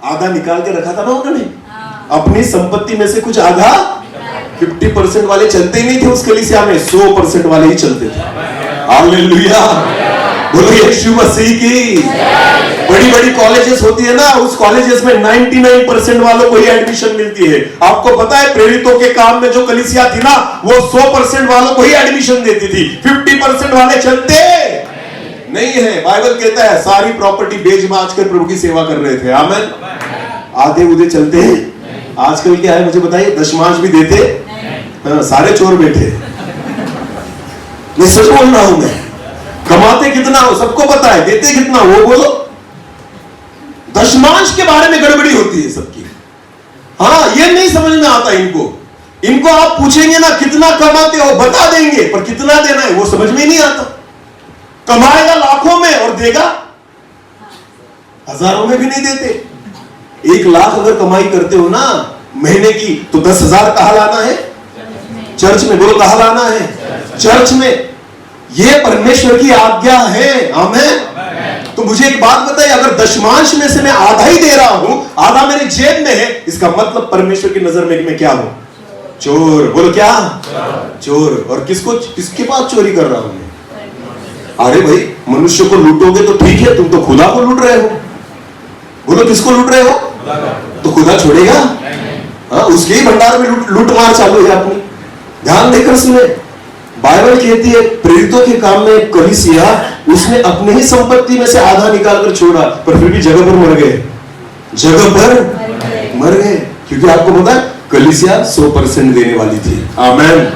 आधा निकाल के रखा था ना उन्होंने अपनी संपत्ति में से कुछ आधा। 50% वाले चलते ही नहीं थे उस कलीसिया में, 100% वाले ही चलते थे। हालेलुया। बोलो यीशु मसीह की। बड़ी बड़ी कॉलेजेस होती है ना, उस कॉलेजेस में 99% वालों को ही एडमिशन मिलती है। आपको पता है प्रेरितों के काम में जो कलीसिया थी ना, वो 100% वालों को ही एडमिशन देती थी। 50% वाले चलते नहीं है। बाइबल कहता है सारी प्रॉपर्टी बेच बाच कर प्रभु की सेवा कर रहे थे। आमीन। आधे उधे चलते हैं। आजकल क्या है मुझे बताइए? दशमांश भी देते? हाँ, सारे चोर बैठे। मैं सच बोल रहा हूं। मैं कमाते कितना हो सबको पता है, देते कितना वो बोलो। दशमांश के बारे में गड़बड़ी होती है सबकी। हाँ, ये नहीं समझ में आता इनको इनको आप पूछेंगे ना कितना कमाते हो, बता देंगे, पर कितना देना है वो समझ में नहीं आता। कमाएगा लाखों में और देगा हजारों में भी नहीं देते। 1 लाख अगर कमाई करते हो ना महीने की, तो 10,000 कहां लाना है? चर्च में। बोलो कहां लाना है? चर्च में। ये परमेश्वर की आज्ञा है। आमीन। तो मुझे एक बात बताइए, अगर दशमांश में से मैं आधा ही दे रहा हूं, आधा मेरी जेब में है, इसका मतलब परमेश्वर की नजर में मैं क्या हूं? चोर। बोलो क्या? चोर। और किसके पास चोरी कर रहा हूं मैं? अरे भाई, मनुष्य को लूटोगे तो ठीक है, तुम तो खुदा को लूट रहे हो। बोलो किसको लूट रहे हो? तो खुदा छोड़ेगा? हाँ, उसके ही भंडार में लूट मार चालू है अपनी। ध्यान देकर सुने, बाइबल कहती है प्रेरितों के काम में कलीसिया, उसने अपने ही संपत्ति में से आधा निकालकर छोड़ा, पर फिर भी जगह पर मर गए। जगह पर मर गए, क्योंकि आपको पता है कलीसिया 100% देने वाली थी। आमीन।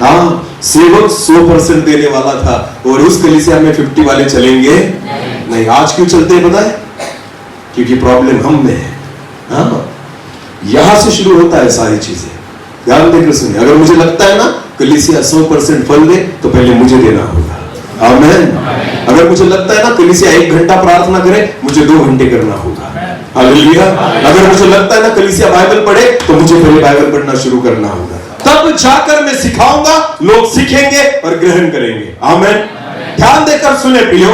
हाँ, सेवक 100% देने वाला था, और उस कलीसिया में 50 वाले चलेंगे नहीं। आज क्यों चलते हैं पता है? क्योंकि प्रॉब्लम हम में है। हाँ, यहां से शुरू होता है सारी चीजें। ध्यान देकर सुनिए, अगर मुझे लगता है ना कलीसिया 100% फल दे, तो पहले मुझे देना होगा। आमीन। अगर मुझे लगता है ना कलीसिया 1 घंटा प्रार्थना करे, मुझे 2 घंटे करना होगा। हालेलुया। अगर मुझे लगता है ना कलीसिया बाइबल पढ़े, तो मुझे पहले बाइबल पढ़ना शुरू करना होगा, तब जाकर मैं सिखाऊंगा, लोग सीखेंगे और ग्रहण करेंगे। आमीन। ध्यान देकर सुने प्रियो,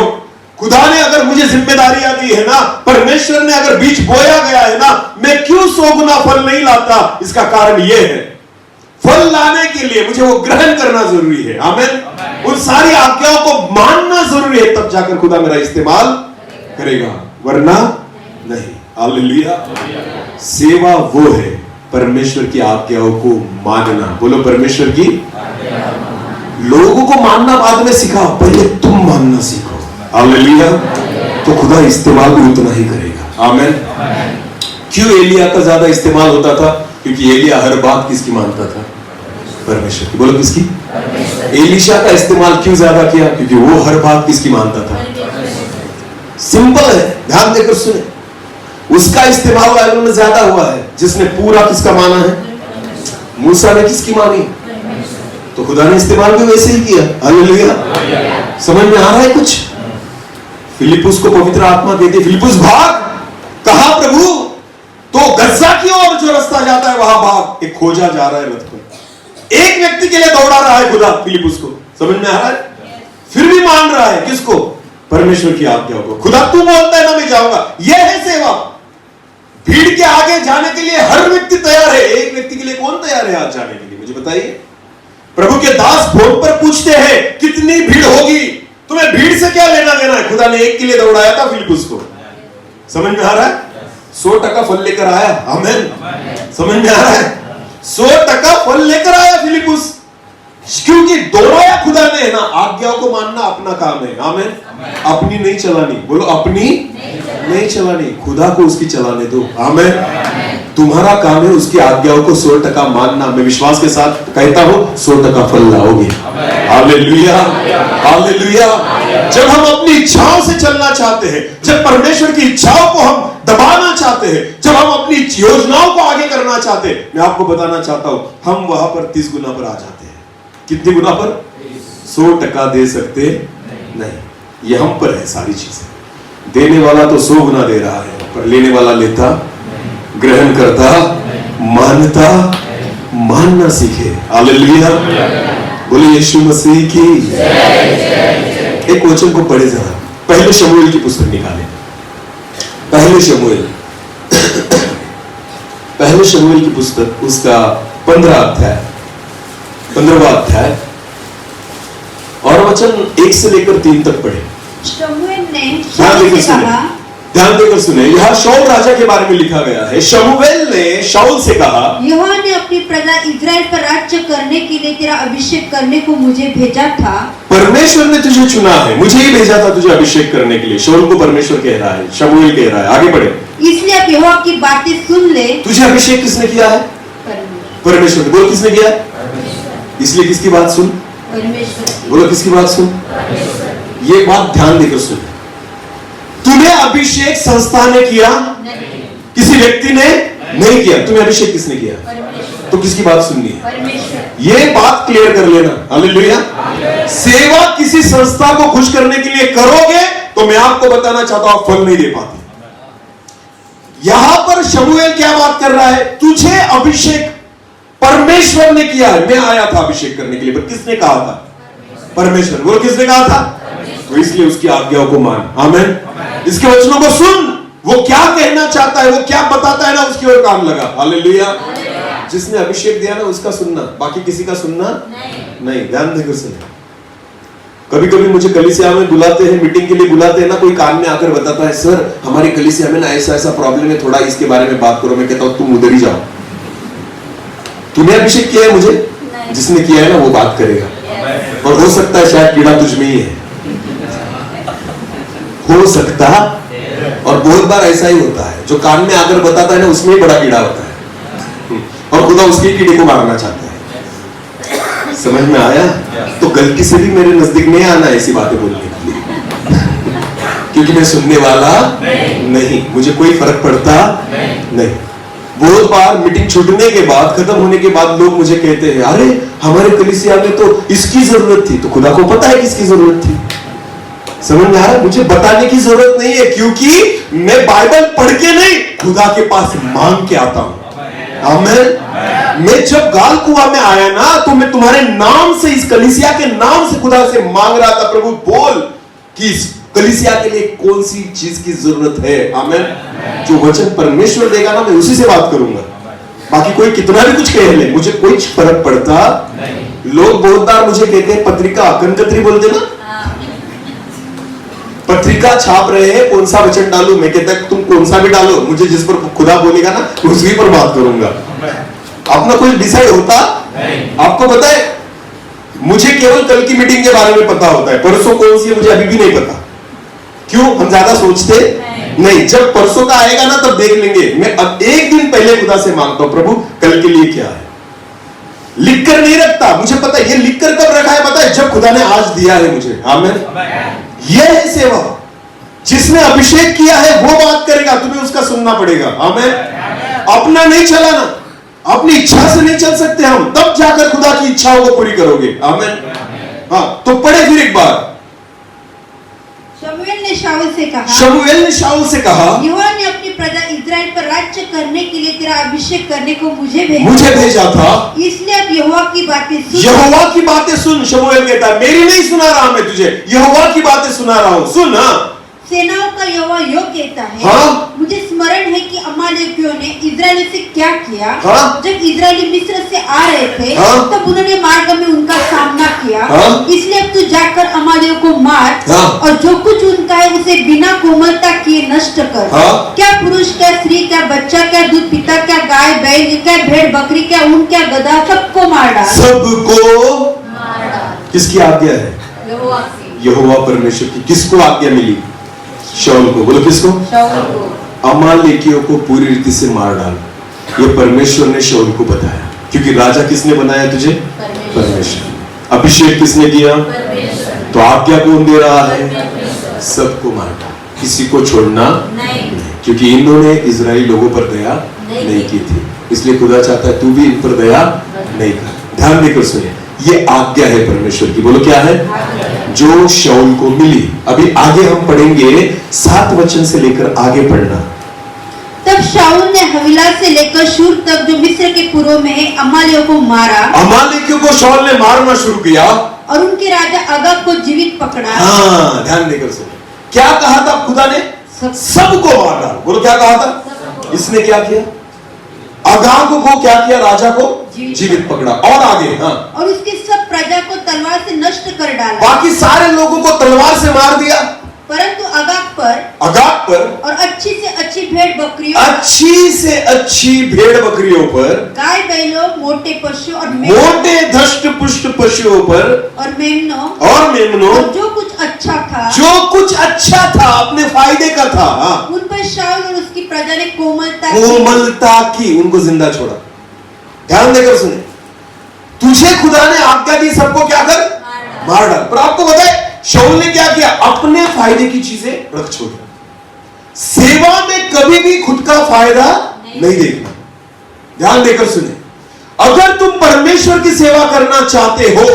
खुदा ने अगर मुझे जिम्मेदारियां दी है ना, परमेश्वर ने अगर बीज बोया गया है ना, मैं क्यों 100 गुना फल नहीं लाता? इसका कारण यह है, फल लाने के लिए मुझे वो ग्रहण करना जरूरी है। आमीन। उन सारी आज्ञाओं को मानना जरूरी है, तब जाकर खुदा मेरा इस्तेमाल करेगा, वरना नहीं। हालेलुया। सेवा वो है परमेश्वर की आज्ञाओं को मानना। बोलो परमेश्वर की। लोगों को मानना बाद में सिखाओ, पहले तुम मानना सीखो। हालेलुया। तो खुदा इस्तेमाल भी उतना ही करेगा। आमीन। क्यों एलिया का ज्यादा इस्तेमाल होता था? क्योंकि एलिया हर बात किसकी मानता था? परमेश्वर की। बोलो किसकी? एलीशा का इस्तेमाल क्यों ज्यादा किया? क्योंकि वो हर बात किसकी मानता था? सिंपल है, ध्यान देकर सुने। उसका इस्तेमाल बाइबल में ज्यादा हुआ है। जिसने पूरा किसका माना है? मूसा ने किसकी मानी? तो खुदा ने इस्तेमाल भी वैसे ही किया। हालेलुया। समझ में आ रहा है कुछ? फिलिपुस को पवित्र आत्मा कहती है, फिलिपुस भाग। कहा प्रभु? तो गज्जा की ओर जो रास्ता जाता है वहां भाग। एक खोजा जा रहा है रथ पर, एक व्यक्ति के लिए दौड़ा रहा है खुदा फिलिपुस को। समझ में आ रहा है? फिर भी मान रहा है किसको? परमेश्वर की आज्ञा को। खुदा तू बोलता है ना मैं जाऊंगा। यह है सेवा। भीड़ के आगे जाने के लिए हर व्यक्ति तैयार है, एक व्यक्ति के लिए कौन तैयार है आज जाने के लिए? मुझे बताइए। प्रभु के दास फोन पर पूछते हैं कितनी भीड़ होगी? तुम्हें भीड़ से क्या लेना देना है? खुदा ने एक के लिए दौड़ाया था फिलिपुस को। समझ में आ रहा है? 100% फल लेकर आया। आमीन। समझ में आ रहा है? 100% फल लेकर आया फिलिपुस, क्योंकि दौड़ाया खुदा ने है ना। आज्ञाओं को मानना अपना काम है। आमीन। अपनी नहीं चलानी। बोलो अपनी नहीं चलानी, खुदा को उसकी चलाने दो। आमीन। तुम्हारा काम है उसकी आज्ञाओं को 100% मानना। मैं विश्वास के साथ कहता हूं 100% फल लाओगे। हालेलुया। हालेलुया। जब हम अपनी इच्छाओं से चलना चाहते हैं, जब परमेश्वर की इच्छाओं को हम दबाना चाहते हैं, जब हम अपनी योजनाओं को आगे करना चाहते हैं, मैं आपको बताना चाहता हूं हम वहां पर 30 गुना पर आ जाते हैं। कितनी गुना पर? 100% दे सकते नहीं। ये हम पर है सारी चीजें। देने वाला तो 100 गुना दे रहा है, पर लेने वाला लेता, ग्रहण करता, मानता, मानना सीखे। हालेलुया। बोले यीशु मसीह की। एक वचन को पढ़े जरा, पहले शमूएल की पुस्तक निकाले। पहले शमूएल पहले शमूएल की पुस्तक, उसका 15वां अध्याय और वचन 1 से लेकर 3 तक पढ़े। शमूएल ने ध्यान देकर सुने। यह शाऊल राजा के बारे में लिखा गया है। शमूएल ने शाऊल से कहा, यहोवा ने अपनी प्रजा इजराइल पर राज्य करने के लिए तेरा अभिषेक करने को मुझे भेजा था। परमेश्वर ने तुझे चुना है, मुझे ही भेजा था तुझे अभिषेक करने के लिए। शाऊल को परमेश्वर कह रहा है, शमूएल कह रहा है। आगे बढ़े। इसलिए अब यहोवा की बातें सुन ले। तुझे अभिषेक किसने किया है? परमेश्वर ने। बोलो किसने किया? इसलिए किसकी बात सुन? परमेश्वर। बोलो किसकी बात सुन? ये बात ध्यान देकर सुन। तुम्हें अभिषेक संस्था ने किया? किसी व्यक्ति ने? नहीं किया। तुम्हें अभिषेक किसने किया? परमेश्वर। तो किसकी बात सुननी है? परमेश्वर। ये बात क्लियर कर लेना। हालेलुया। सेवा किसी संस्था को खुश करने के लिए करोगे तो मैं आपको बताना चाहता हूं फल नहीं दे पाती। यहां पर शमूएल क्या बात कर रहा है? तुझे अभिषेक परमेश्वर ने किया है। मैं आया था अभिषेक करने के लिए, पर किसने कहा था? परमेश्वर। बोलो किसने कहा था? तो इसलिए उसकी आज्ञाओं को मान। आमीन। इसके वचनों को सुन, वो क्या कहना चाहता है, वो क्या बताता है ना, उसकी ओर काम लगा। हालेलुया। जिसने अभिषेक दिया ना उसका सुनना, बाकी किसी का सुनना नहीं। ध्यान देकर सुनना। कभी कभी मुझे कलीसिया में बुलाते हैं, मीटिंग के लिए बुलाते हैं ना, कोई काम में आकर बताता है, सर हमारी कलीसिया में ना ऐसा ऐसा प्रॉब्लम है, थोड़ा इसके बारे में बात करो। मैं कहता हूं तुम उधर ही जाओ। तूने अभिषेक किया है मुझे? जिसने किया है ना वो बात करेगा। और हो सकता है शायद कीड़ा तुझ में ही है, हो सकता। और बहुत बार ऐसा ही होता है, जो कान में आकर बताता है ना उसमें ही बड़ा कीड़ा होता है, और खुदा उसके कीड़े को मारना चाहता है। समझ में आया? तो गलती से भी मेरे नजदीक नहीं आना ऐसी बातें बोलने के लिए, क्योंकि मैं सुनने वाला नहीं, मुझे कोई फर्क पड़ता नहीं। बहुत बार मीटिंग छूटने के बाद, खत्म होने के बाद लोग मुझे कहते हैं, अरे हमारे कलीसिया में तो इसकी जरूरत थी। तो खुदा को पता है किसकी जरूरत थी। समझ में आ रहा है? मुझे बताने की जरूरत नहीं है, क्योंकि मैं बाइबल पढ़ के नहीं, खुदा के पास मांग के आता हूं। आमीन। मैं जब गाल कुआं में आया ना, तो मैं तुम्हारे नाम से, इस कलीसिया के नाम से खुदा से मांग रहा था, प्रभु बोल कि इस कलीसिया के लिए कौन सी चीज की जरूरत है। आमीन। जो वचन परमेश्वर देगा ना, मैं उसी से बात करूंगा। बाकी कोई कितना भी कुछ कह ले, मुझे कोई फर्क पड़ता नहीं। लोग बहुत बार मुझे कहते हैं, पत्रिका कनकतरी बोलते ना, पत्रिका छाप रहे हैं, कौन सा वचन डालूं? मैं कहता है तुम कौन सा भी डालो, मुझे जिस पर खुदा बोलेगा ना उसी पर बात करूंगा। अपना कुछ डिसाइड होता नहीं। आपको पता है, मुझे केवल कल की मीटिंग के बारे में पता होता है, परसों कौन सी है मुझे अभी भी नहीं पता। क्यों? हम ज्यादा सोचते नहीं। जब परसों का आएगा ना तब देख लेंगे। मैं अब एक दिन पहले खुदा से मांगता हूं, प्रभु कल के लिए क्या है। लिख कर नहीं रखता, मुझे पता है। ये लिख कर कब रखा है पता है? जब खुदा ने आज दिया है मुझे। आमीन। यह है सेवा। जिसने अभिषेक किया है वो बात करेगा, तुम्हें उसका सुनना पड़ेगा। आमीन। अपना नहीं चलाना, अपनी इच्छा से नहीं चल सकते हम, तब जाकर खुदा की इच्छाओं को पूरी करोगे। आमीन। हाँ, तो पढ़े फिर एक बार। शमूएल ने शाऊल से कहा, यहोवा ने अपनी प्रजा इस्राएल पर राज्य करने के लिए तेरा अभिषेक करने को मुझे भेजा था। इसलिए अब यहोवा की बातें सुन। शमूएल कहता है, मेरी नहीं सुना रहा मैं तुझे, यहोवा की बातें सुना रहा हूं। सुन। सेनाओं का यहोवा यो कहता है, हाँ? मुझे स्मरण है कि अमालेकियों ने इस्राएलियों से क्या किया। हाँ? जब इस्राएली मिस्र से आ रहे थे, हाँ? तब उन्होंने मार्ग में उनका सामना किया। हाँ? इसलिए अब तू जाकर अमालियों को मार, हाँ? और जो कुछ उनका है उसे बिना कोमलता किए नष्ट कर। हाँ? क्या पुरुष, क्या स्त्री, क्या बच्चा, क्या दूध पीता, क्या गाय बैल, क्या भेड़ बकरी, क्या ऊंट, क्या गधा, सबको मार डाल। सबको मार डाल। किसकी आज्ञा है? यहोवा परमेश्वर की। किसको आज्ञा मिली? शाऊल को। बोलो किसको? शाऊल को। अमालेकियों को पूरी रीति से मार डाल। ये परमेश्वर ने शाऊल को बताया, क्योंकि राजा किसने बनाया तुझे? परमेश्वर। अभिषेक किसने किया? परमेश्वर। तो आज्ञा कौन दे रहा है? सबको मार डाल, किसी को छोड़ना नहीं, क्योंकि इन्होंने इजराइली लोगों पर दया नहीं की थी। इसलिए खुदा चाहता है तू भी इन पर दया नहीं कर। ध्यान देकर सुनिए, ये आज्ञा है परमेश्वर की। बोलो क्या है? जो शाऊल को मिली। अभी आगे हम पढ़ेंगे, 7 वचन से लेकर आगे पढ़ना। तब शाऊल ने हवीला से लेकर शूर तक, जो मिस्र के पूर्व में है, अमालियों को मारा। अमालेकियों को शाऊल ने मारना शुरू किया और उनके राजा अगाग को जीवित पकड़ा। हाँ, ध्यान देकर सुनिए, क्या कहा था खुदा ने? सबको मार डाल। बोलो क्या कहा था? इसने क्या किया? अगाग को क्या किया? राजा को जीवित पकड़ा। और आगे? हाँ, और उसकी सब प्रजा को तलवार से नष्ट कर डाला। बाकी सारे लोगों को तलवार से मार दिया, परंतु अगाग पर और अच्छी से अच्छी भेड़ बकरियों पर, गाय बैलों, मोटे पशु और मोटे धष्ट पुष्ट पशुओं पर, और मेमनों, और जो कुछ अच्छा था अपने फायदे का था, उन पर शाऊल और उसकी प्रजा ने कोमलता की, उनको जिंदा छोड़ा। ध्यान देकर सुने, तुझे खुदा ने आज्ञा दी सबको क्या कर? मार डाल। पर आपको पता है शाऊल ने क्या किया? अपने फायदे की चीजें रख छोड़ी। सेवा में कभी भी खुद का फायदा नहीं देखना। ध्यान देकर सुने, अगर तुम परमेश्वर की सेवा करना चाहते हो,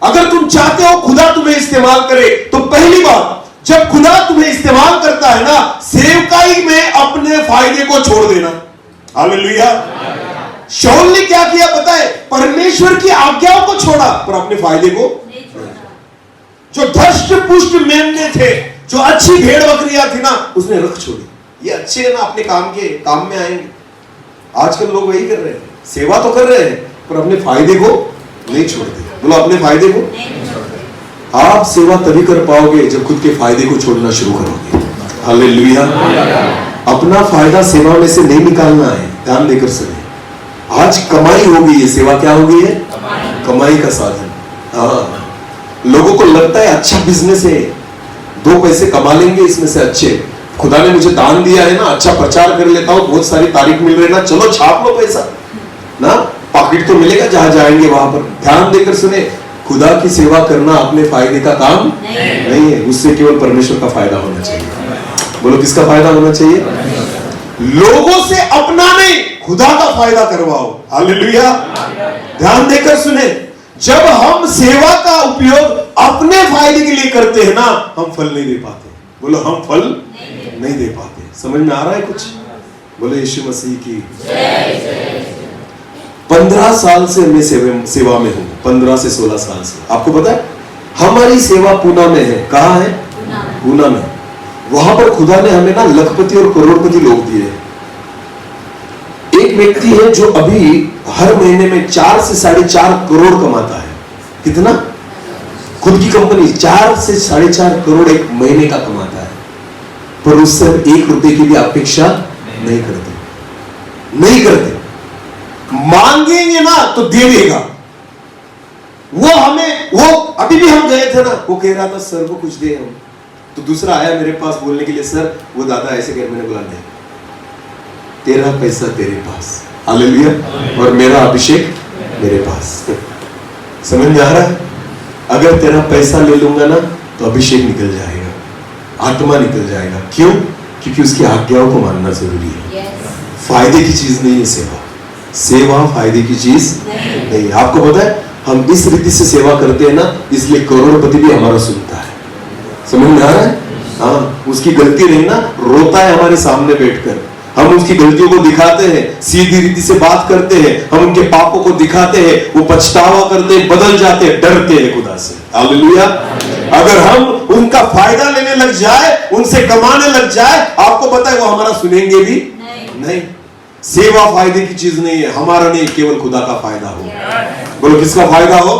अगर तुम चाहते हो खुदा तुम्हें इस्तेमाल करे, तो पहली बात, जब खुदा तुम्हें इस्तेमाल करता है ना, सेवकाई में अपने फायदे को छोड़ देना। हालेलुया। शाऊल ने क्या किया पता है? परमेश्वर की आज्ञाओं को छोड़ा पर अपने फायदे को नहीं छोड़ा। जो धष्ट पुष्ट मेमने थे, जो अच्छी भेड़ बकरियां थी ना, उसने रख छोड़ी। ये अच्छे है ना, अपने काम में आएंगे। आजकल लोग वही कर रहे हैं, सेवा तो कर रहे हैं पर अपने फायदे को नहीं छोड़ते। बोलो अपने फायदे को नहीं छोड़ते। आप सेवा तभी कर पाओगे जब खुद के फायदे को छोड़ना शुरू करोगे। हालेलुया। अपना फायदा सेवा में से नहीं निकालना है। ध्यान देकर सुनिए, आज कमाई हो गई है, सेवा क्या हो गई है? कमाई का साधन। हाँ, लोगों को लगता है अच्छा बिजनेस है, 2 पैसे कमा लेंगे इसमें से अच्छे, खुदा ने मुझे दान दिया है ना, अच्छा प्रचार कर लेता हूं, बहुत सारी तारीफ मिल रही है ना, चलो छाप लो पैसा ना, पॉकेट तो मिलेगा जहां जाएंगे वहां पर। ध्यान देकर सुने, खुदा की सेवा करना अपने फायदे का काम नहीं है, उससे केवल परमेश्वर का फायदा होना चाहिए। बोलो किसका फायदा होना चाहिए? लोगों से अपना नहीं, खुदा का फायदा करवाओ। हालेलुया। ध्यान देकर सुने, जब हम सेवा का उपयोग अपने फायदे के लिए करते हैं ना, हम फल नहीं दे पाते। बोलो हम फल नहीं दे पाते। समझ में आ रहा है कुछ? बोलो यीशु मसीह की 15 साल से मैं सेवा में हूं, 15 से 16 साल से। आपको पता है हमारी सेवा पूना में है। कहां है? पूना में। वहां पर खुदा ने हमें ना लखपति और करोड़पति लोग दिए। एक व्यक्ति है जो अभी हर महीने में 4 से 4.5 करोड़ कमाता है। कितना? खुद की कंपनी 4 से 4.5 करोड़ एक महीने का कमाता है, पर उससे 1 रुपए की भी अपेक्षा नहीं करते। मांगेंगे ना तो दे देगा। वो अभी भी हम गए थे ना, वो कह रहा था सर को कुछ दे हम, तो दूसरा आया मेरे पास बोलने के लिए, सर वो दादा ऐसे कह, मैंने बोला नहीं, तेरा पैसा तेरे पास, हालेलुया, और मेरा अभिषेक मेरे पास। समझ में आ रहा है? अगर तेरा पैसा ले लूंगा ना तो अभिषेक निकल जाएगा, आत्मा निकल जाएगा। क्यों? क्योंकि उसकी आज्ञाओं को मानना जरूरी है। फायदे की चीज नहीं है सेवा फायदे की चीज नहीं है। आपको पता है हम इस रीति से सेवा करते हैं ना, इसलिए करोड़पति भी हमारा सुनता है। समझ में आ रहा है? हाँ, उसकी गलती नहीं ना, रोता है हमारे सामने बैठकर, हम उसकी गलतियों को दिखाते हैं, सीधी रीति से बात करते हैं, हम उनके पापों को दिखाते हैं, वो पछतावा करते हैं, बदल जाते हैं, डरते हैं खुदा से। हालेलुया। अगर हम उनका फायदा लेने लग जाए, उनसे कमाने लग जाए, आपको पता है वो हमारा सुनेंगे भी नहीं। सेवा फायदे की चीज नहीं है, हमारा नहीं, केवल खुदा का फायदा हो। बोलो किसका फायदा हो?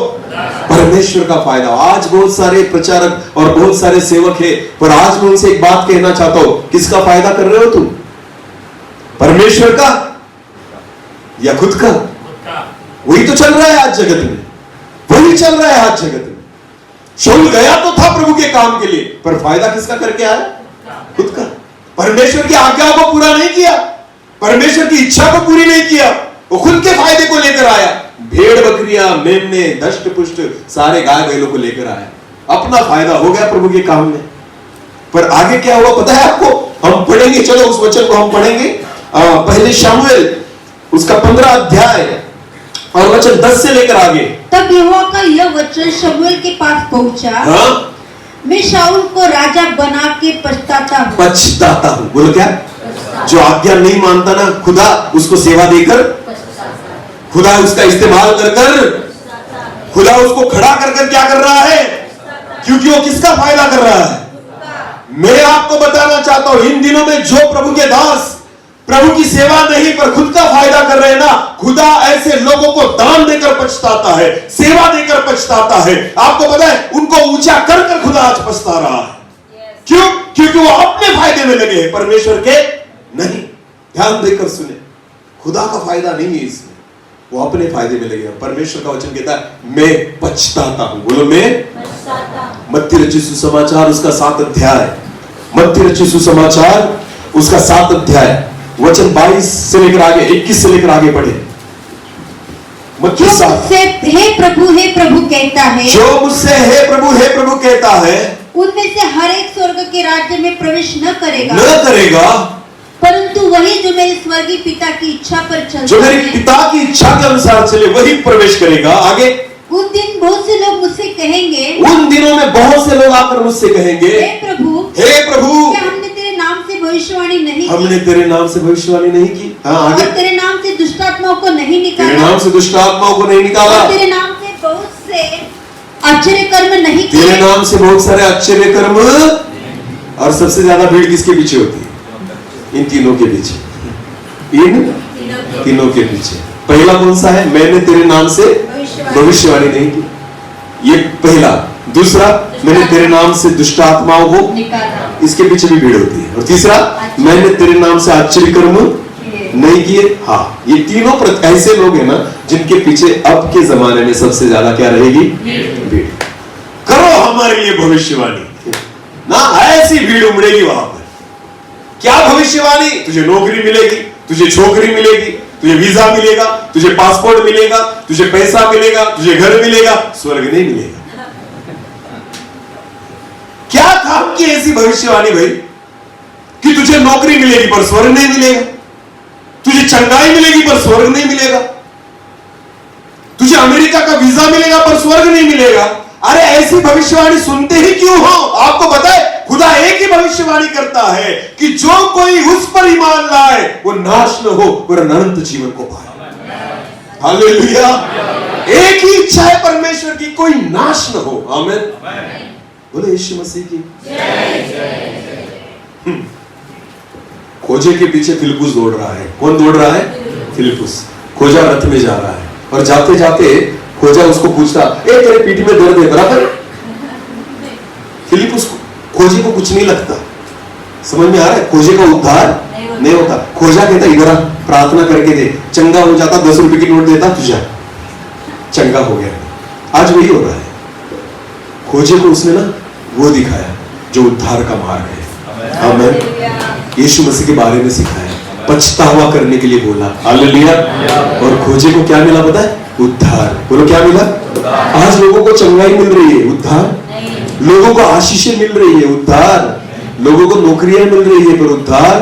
परमेश्वर का फायदा। आज बहुत सारे प्रचारक और बहुत सारे सेवक है, पर आज मैं उनसे एक बात कहना चाहता हूं, किसका फायदा कर रहे हो तुम? परमेश्वर का या खुद का? वही तो चल रहा है आज जगत में, वही चल रहा है आज जगत में। शाऊल गया तो था प्रभु के काम के लिए, पर फायदा किसका करके आया? खुद का। परमेश्वर की आज्ञा को पूरा नहीं किया, परमेश्वर की इच्छा को पूरी नहीं किया, वो खुद के फायदे को लेकर आया। भेड़ बकरियां, मेमने, दष्ट पुष्ट सारे गाय बैलों को लेकर आया, अपना फायदा हो गया प्रभु के काम में। पर आगे क्या हुआ पता है आपको? हम पढ़ेंगे, चलो उस वचन को हम पढ़ेंगे। पहले शमूएल उसका 15 अध्याय और वचन 10 से लेकर आगे। तब यहोवा का यह वचन शमूएल के पास पहुंचा, हाँ? मैं शाऊल को राजा बना के पछताता हूँ। बोलो क्या? जो आज्ञा नहीं मानता ना, खुदा उसको सेवा देकर, खुदा उसका इस्तेमाल कर खुदा उसको खड़ा कर क्या कर रहा है? क्योंकि वो किसका फायदा कर रहा है? मैं आपको बताना चाहता हूं, इन दिनों में जो प्रभु के दास प्रभु की सेवा नहीं पर खुद का फायदा कर रहे हैं ना, खुदा ऐसे लोगों को दान देकर पछताता है, सेवा देकर पछताता है। आपको पता है उनको ऊंचा कर कर खुदा आज पछता रहा है। क्यों? क्योंकि वो अपने फायदे में लगे हैं, परमेश्वर के नहीं। ध्यान देकर सुने, खुदा का फायदा नहीं है इसमें, वो अपने फायदे में लगे हैं। परमेश्वर का वचन कहता है मैं पछताता हूं। बोलो मैं पछताता हूं। मत्ती रचित सुसमाचार उसका 7 अध्याय, मत्ती रचित सुसमाचार उसका 7 अध्याय वचन 22 से लेकर आगे 21 से लेकर आगे पढ़े। मत्ती 7। हे प्रभु कहता है, जो मुझसे हे प्रभु कहता है, उनमें से हर एक स्वर्ग के राज्य में प्रवेश न करेगा। परंतु वही जो मेरे स्वर्गीय पिता की इच्छा पर चलता जो मेरे है, पिता की इच्छा के अनुसार चले वही प्रवेश करेगा। आगे, उन दिन बहुत से लोग मुझसे कहेंगे, उन दिनों में बहुत से लोग आकर मुझसे कहेंगे, हे प्रभु, क्या हमने तेरे नाम से भविष्यवाणी नहीं की? हमने तेरे नाम से भविष्यवाणी नहीं की। हाँ, आगे, और तेरे नाम से दुष्ट आत्माओं को नहीं तेरे निकाला? नाम से दुष्ट आत्माओं को नहीं निकाला? और तेरे नाम से बहुत से आश्चर्य कर्म नहीं किए? तेरे नाम से बहुत सारे आश्चर्य कर्म। और सबसे ज्यादा भीड़ किसके पीछे होती है? इन तीनों के पीछे। इन तीनों के पीछे। पहला कौन सा है? मैंने तेरे नाम से भविष्यवाणी नहीं की, ये पहला। दूसरा, मैंने तेरे नाम से दुष्ट आत्माओं को निकाला, इसके पीछे भी भीड़ होती है। और तीसरा, मैंने तेरे नाम से आश्चर्य कर्म नहीं किए। हाँ, ये तीनों ऐसे लोग हैं ना जिनके पीछे अब के जमाने में सबसे ज्यादा क्या रहेगी? भीड़। करो हमारे लिए भविष्यवाणी ना, ऐसी भीड़ उमड़ेगी वहां पर। क्या भविष्यवाणी? तुझे नौकरी मिलेगी, तुझे छोकरी मिलेगी, तुझे वीजा मिलेगा, तुझे पासपोर्ट मिलेगा, तुझे पैसा मिलेगा, तुझे घर मिलेगा, स्वर्ग नहीं मिलेगा। क्या काम की ऐसी भविष्यवाणी भाई कि तुझे नौकरी मिलेगी पर स्वर्ग नहीं मिलेगा, तुझे चंगाई मिलेगी पर स्वर्ग नहीं मिलेगा, तुझे अमेरिका का वीजा मिलेगा पर स्वर्ग नहीं मिलेगा। अरे ऐसी भविष्यवाणी सुनते ही क्यों हो? आपको बताए, खुदा एक ही भविष्यवाणी करता है कि जो कोई उस पर ईमान लाए वो नाश न हो और अनंत जीवन को पाए। हालेलुया। एक ही इच्छा है परमेश्वर की, कोई नाश न हो। आमीन। बोले यीशु मसीह की। खोजे के पीछे फिलिप्पुस दौड़ रहा है। कौन दौड़ रहा है? फिलिप्पुस। खोजा रथ में जा रहा है और जाते जाते खोजा उसको पूछता, ए तेरे पीठ में दर्द है बराबर? फिलिप्पुस खोजे को कुछ नहीं लगता। समझ में आ रहा है? खोजे का उद्धार नहीं होता। खोजा कहता इधर प्रार्थना करके दे, चंगा हो जाता, 10 रुपए की नोट देता, तुझे चंगा हो गया। आज वही हो रहा है। खोजे को उसने ना वो दिखाया जो उद्धार का मार्ग है। आमीन। यीशु मसीह के बारे में सिखाया, पछतावा करने के लिए बोला। हालेलुया। और खोजे को क्या मिला पता है? उद्धार। बोलो क्या मिला? आज लोगों को चंगाई मिल रही है, उद्धार। लोगों को आशीषें मिल रही है, उद्धार। लोगों को नौकरियां मिल रही है, पर उद्धार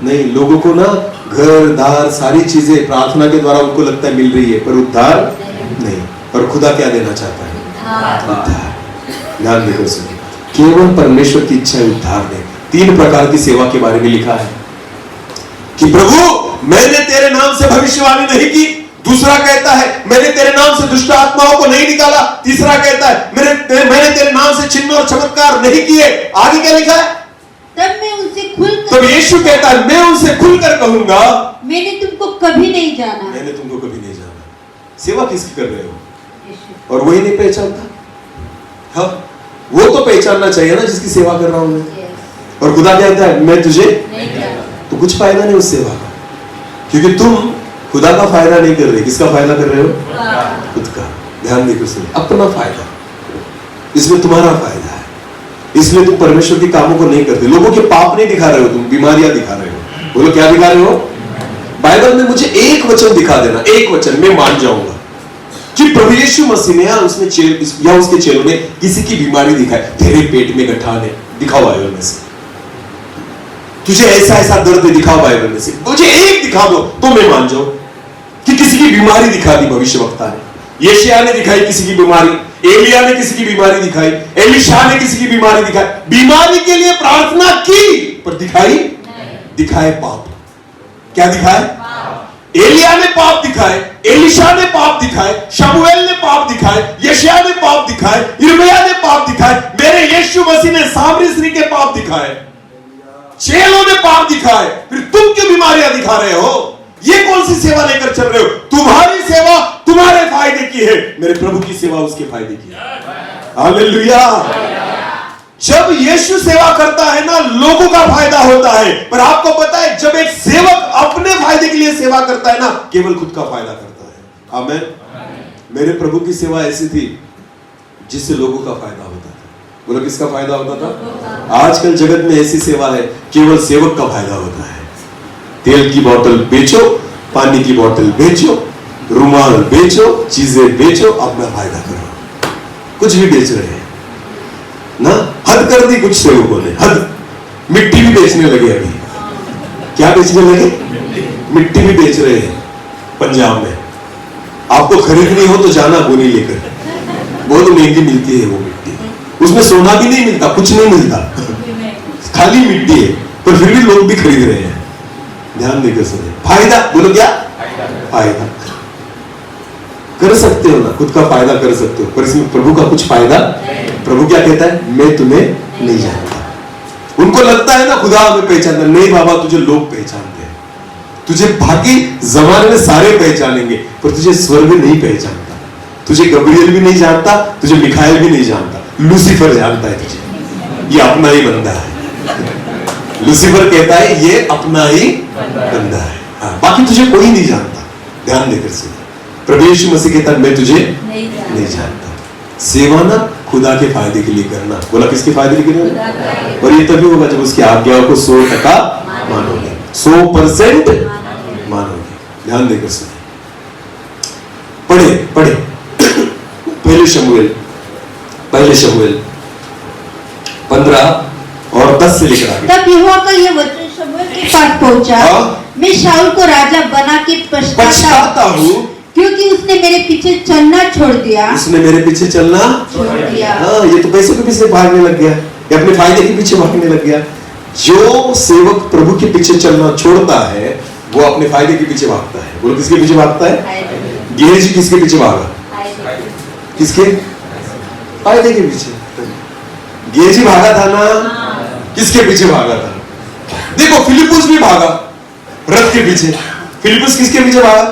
नहीं। लोगों को ना घर दार सारी चीजें प्रार्थना के द्वारा उनको लगता है मिल रही है, पर उद्धार नहीं। पर खुदा क्या देना चाहता है? उद्धार। ध्यान देकर सुनिए, केवल परमेश्वर की इच्छा है उद्धार दे। 3 प्रकार की सेवा के बारे में लिखा है कि प्रभु मैंने तेरे नाम से भविष्यवाणी नहीं की। दूसरा कहता है मैंने तेरे नाम से दुष्ट आत्माओं को नहीं निकाला। तीसरा कहता है मैंने तेरे नाम से चिन्ह और चमत्कार नहीं किए। आगे क्या लिखा है? तब मैं उनसे खुलकर, तब यीशु कहता है मैं उनसे खुलकर कहूंगा, मैंने तुमको कभी नहीं जाना। मैंने तुमको कभी नहीं जाना। सेवा किसकी कर रहे हो? और वही नहीं पहचानता। हाँ, वो तो पहचानना चाहिए ना जिसकी सेवा कर रहा हूं मैं। और खुदा कहता है मैं तुझे तो कुछ फायदा नहीं उस सेवा का, क्योंकि तुम खुदा का फायदा नहीं कर रहे। किसका फायदा कर रहे हो? खुद का। ध्यान देकर सुनिए, अपना फायदा, इसमें तुम्हारा फायदा है, इसलिए तुम परमेश्वर के कामों को नहीं करते। लोगों के पाप नहीं दिखा रहे हो, तुम बीमारियां दिखा रहे हो। बोलो क्या दिखा रहे हो? बाइबल में मुझे एक वचन दिखा देना, एक वचन, मैं मान जाऊंगा कि प्रभु यीशु मसीह ने या उसके चेलों ने किसी की बीमारी दिखाई। तेरे पेट में गठान है, दिखाओ बाइबल में से। तुझे ऐसा ऐसा दर्द है, दिखाओ बाइबल में से। मुझे एक दिखा दो तो मैं मान जाऊं कि किसी की बीमारी दिखा दी भविष्यवक्ता ने। यशायाह ने दिखाई किसी की बीमारी, एलिया ने किसी की बीमारी दिखाई, एलीशा ने किसी की बीमारी दिखाई। बीमारी के लिए प्रार्थना की पर दिखाए पाप। क्या दिखाए? एलिया ने पाप दिखाए, एलीशा ने पाप दिखाए, शमूएल ने पाप दिखाए, यशायाह ने पाप दिखाए, यिर्मयाह ने पाप दिखाए। मेरे यीशु मसीह ने सामरी स्त्री के पाप दिखाए, चेलों ने पाप दिखाए। फिर तुम क्यों बीमारियां दिखा रहे हो? ये कौन सी सेवा लेकर चल रहे हो? तुम्हारी सेवा तुम्हारे फायदे की है, मेरे प्रभु की सेवा उसके फायदे की है। हालेलुया। जब यीशु सेवा करता है ना, लोगों का फायदा होता है। पर आपको पता है, जब एक सेवक अपने फायदे के लिए सेवा करता है ना, केवल खुद का फायदा करता है। आमीन। मेरे प्रभु की सेवा ऐसी थी जिससे लोगों का फायदा होता था। बोलो किसका फायदा होता था? आजकल जगत में ऐसी सेवा है केवल सेवक का फायदा होता है। तेल की बोतल बेचो, पानी की बोतल बेचो, रुमाल बेचो, चीजें बेचो, अपना फायदा करो। कुछ भी बेच रहे हैं ना, हद कर दी कुछ सेवकों ने, हद। मिट्टी भी बेचने लगे अभी। क्या बेचने लगे? मिट्टी भी बेच रहे हैं पंजाब में। आपको खरीदनी हो तो जाना गोनी लेकर, बहुत महंगी मिलती है वो मिट्टी। उसमें सोना भी नहीं मिलता, कुछ नहीं मिलता, खाली मिट्टी है, पर फिर भी लोग भी खरीद रहे हैं। ध्यान देकर सुने। फायदा, बोलो क्या? फायदा कर सकते हो ना, खुद का फायदा कर सकते हो, पर इसमें प्रभु का कुछ फायदा। प्रभु क्या कहता है? मैं तुम्हें नहीं जानता। उनको लगता है ना खुदा हमें पहचानता, नहीं बाबा, तुझे लोग पहचानते हैं, तुझे बाकी जमाने में सारे पहचानेंगे, पर तुझे स्वर्ग नहीं पहचानता, तुझे गब्रियल भी नहीं जानता, तुझे मिखाइल भी नहीं जानता, लूसीफर जानता है तुझे। ये अपना ही बंदा है। लूसीफर कहता है ये अपना ही बंदा है, हाँ, बाकी तुझे कोई नहीं जानता। ध्यान देकर सुनो। प्रभु यीशु मसीह कहता है मैं तुझे नहीं जानता। सेवा ना खुदा के फायदे के लिए करना। बोला किसके फायदे के लिए? और ये तभी होगा जब उसकी आज्ञाओं को 100% मानोगे, 100% मानोगे। ध्यान देकर सुनिए। पढ़े पहले शमूएल 15 और 10 से लेकर आगे। तब यहोवा का यह वचन शमूएल के पास पहुंचा, मैं शाऊल को राजा बना के पछताता हूँ, क्योंकि उसने मेरे पीछे चलना छोड़ दिया। उसने मेरे पीछे चलना छोड़ दिया। हाँ, ये तो पैसों के पीछे भागने लग गया, ये अपने फायदे के पीछे भागने लग गया। जो सेवक प्रभु के पीछे चलना छोड़ता है वो अपने फायदे के पीछे भागता है। बोलो किसके पीछे भागता है? गेहजी किसके पीछे भागा? किसके? फायदे के पीछे। गेहजी भागा था ना, किसके पीछे भागा था? देखो फिलिपुस भी भागा रथ के पीछे। फिलिपुस किसके पीछे भागा?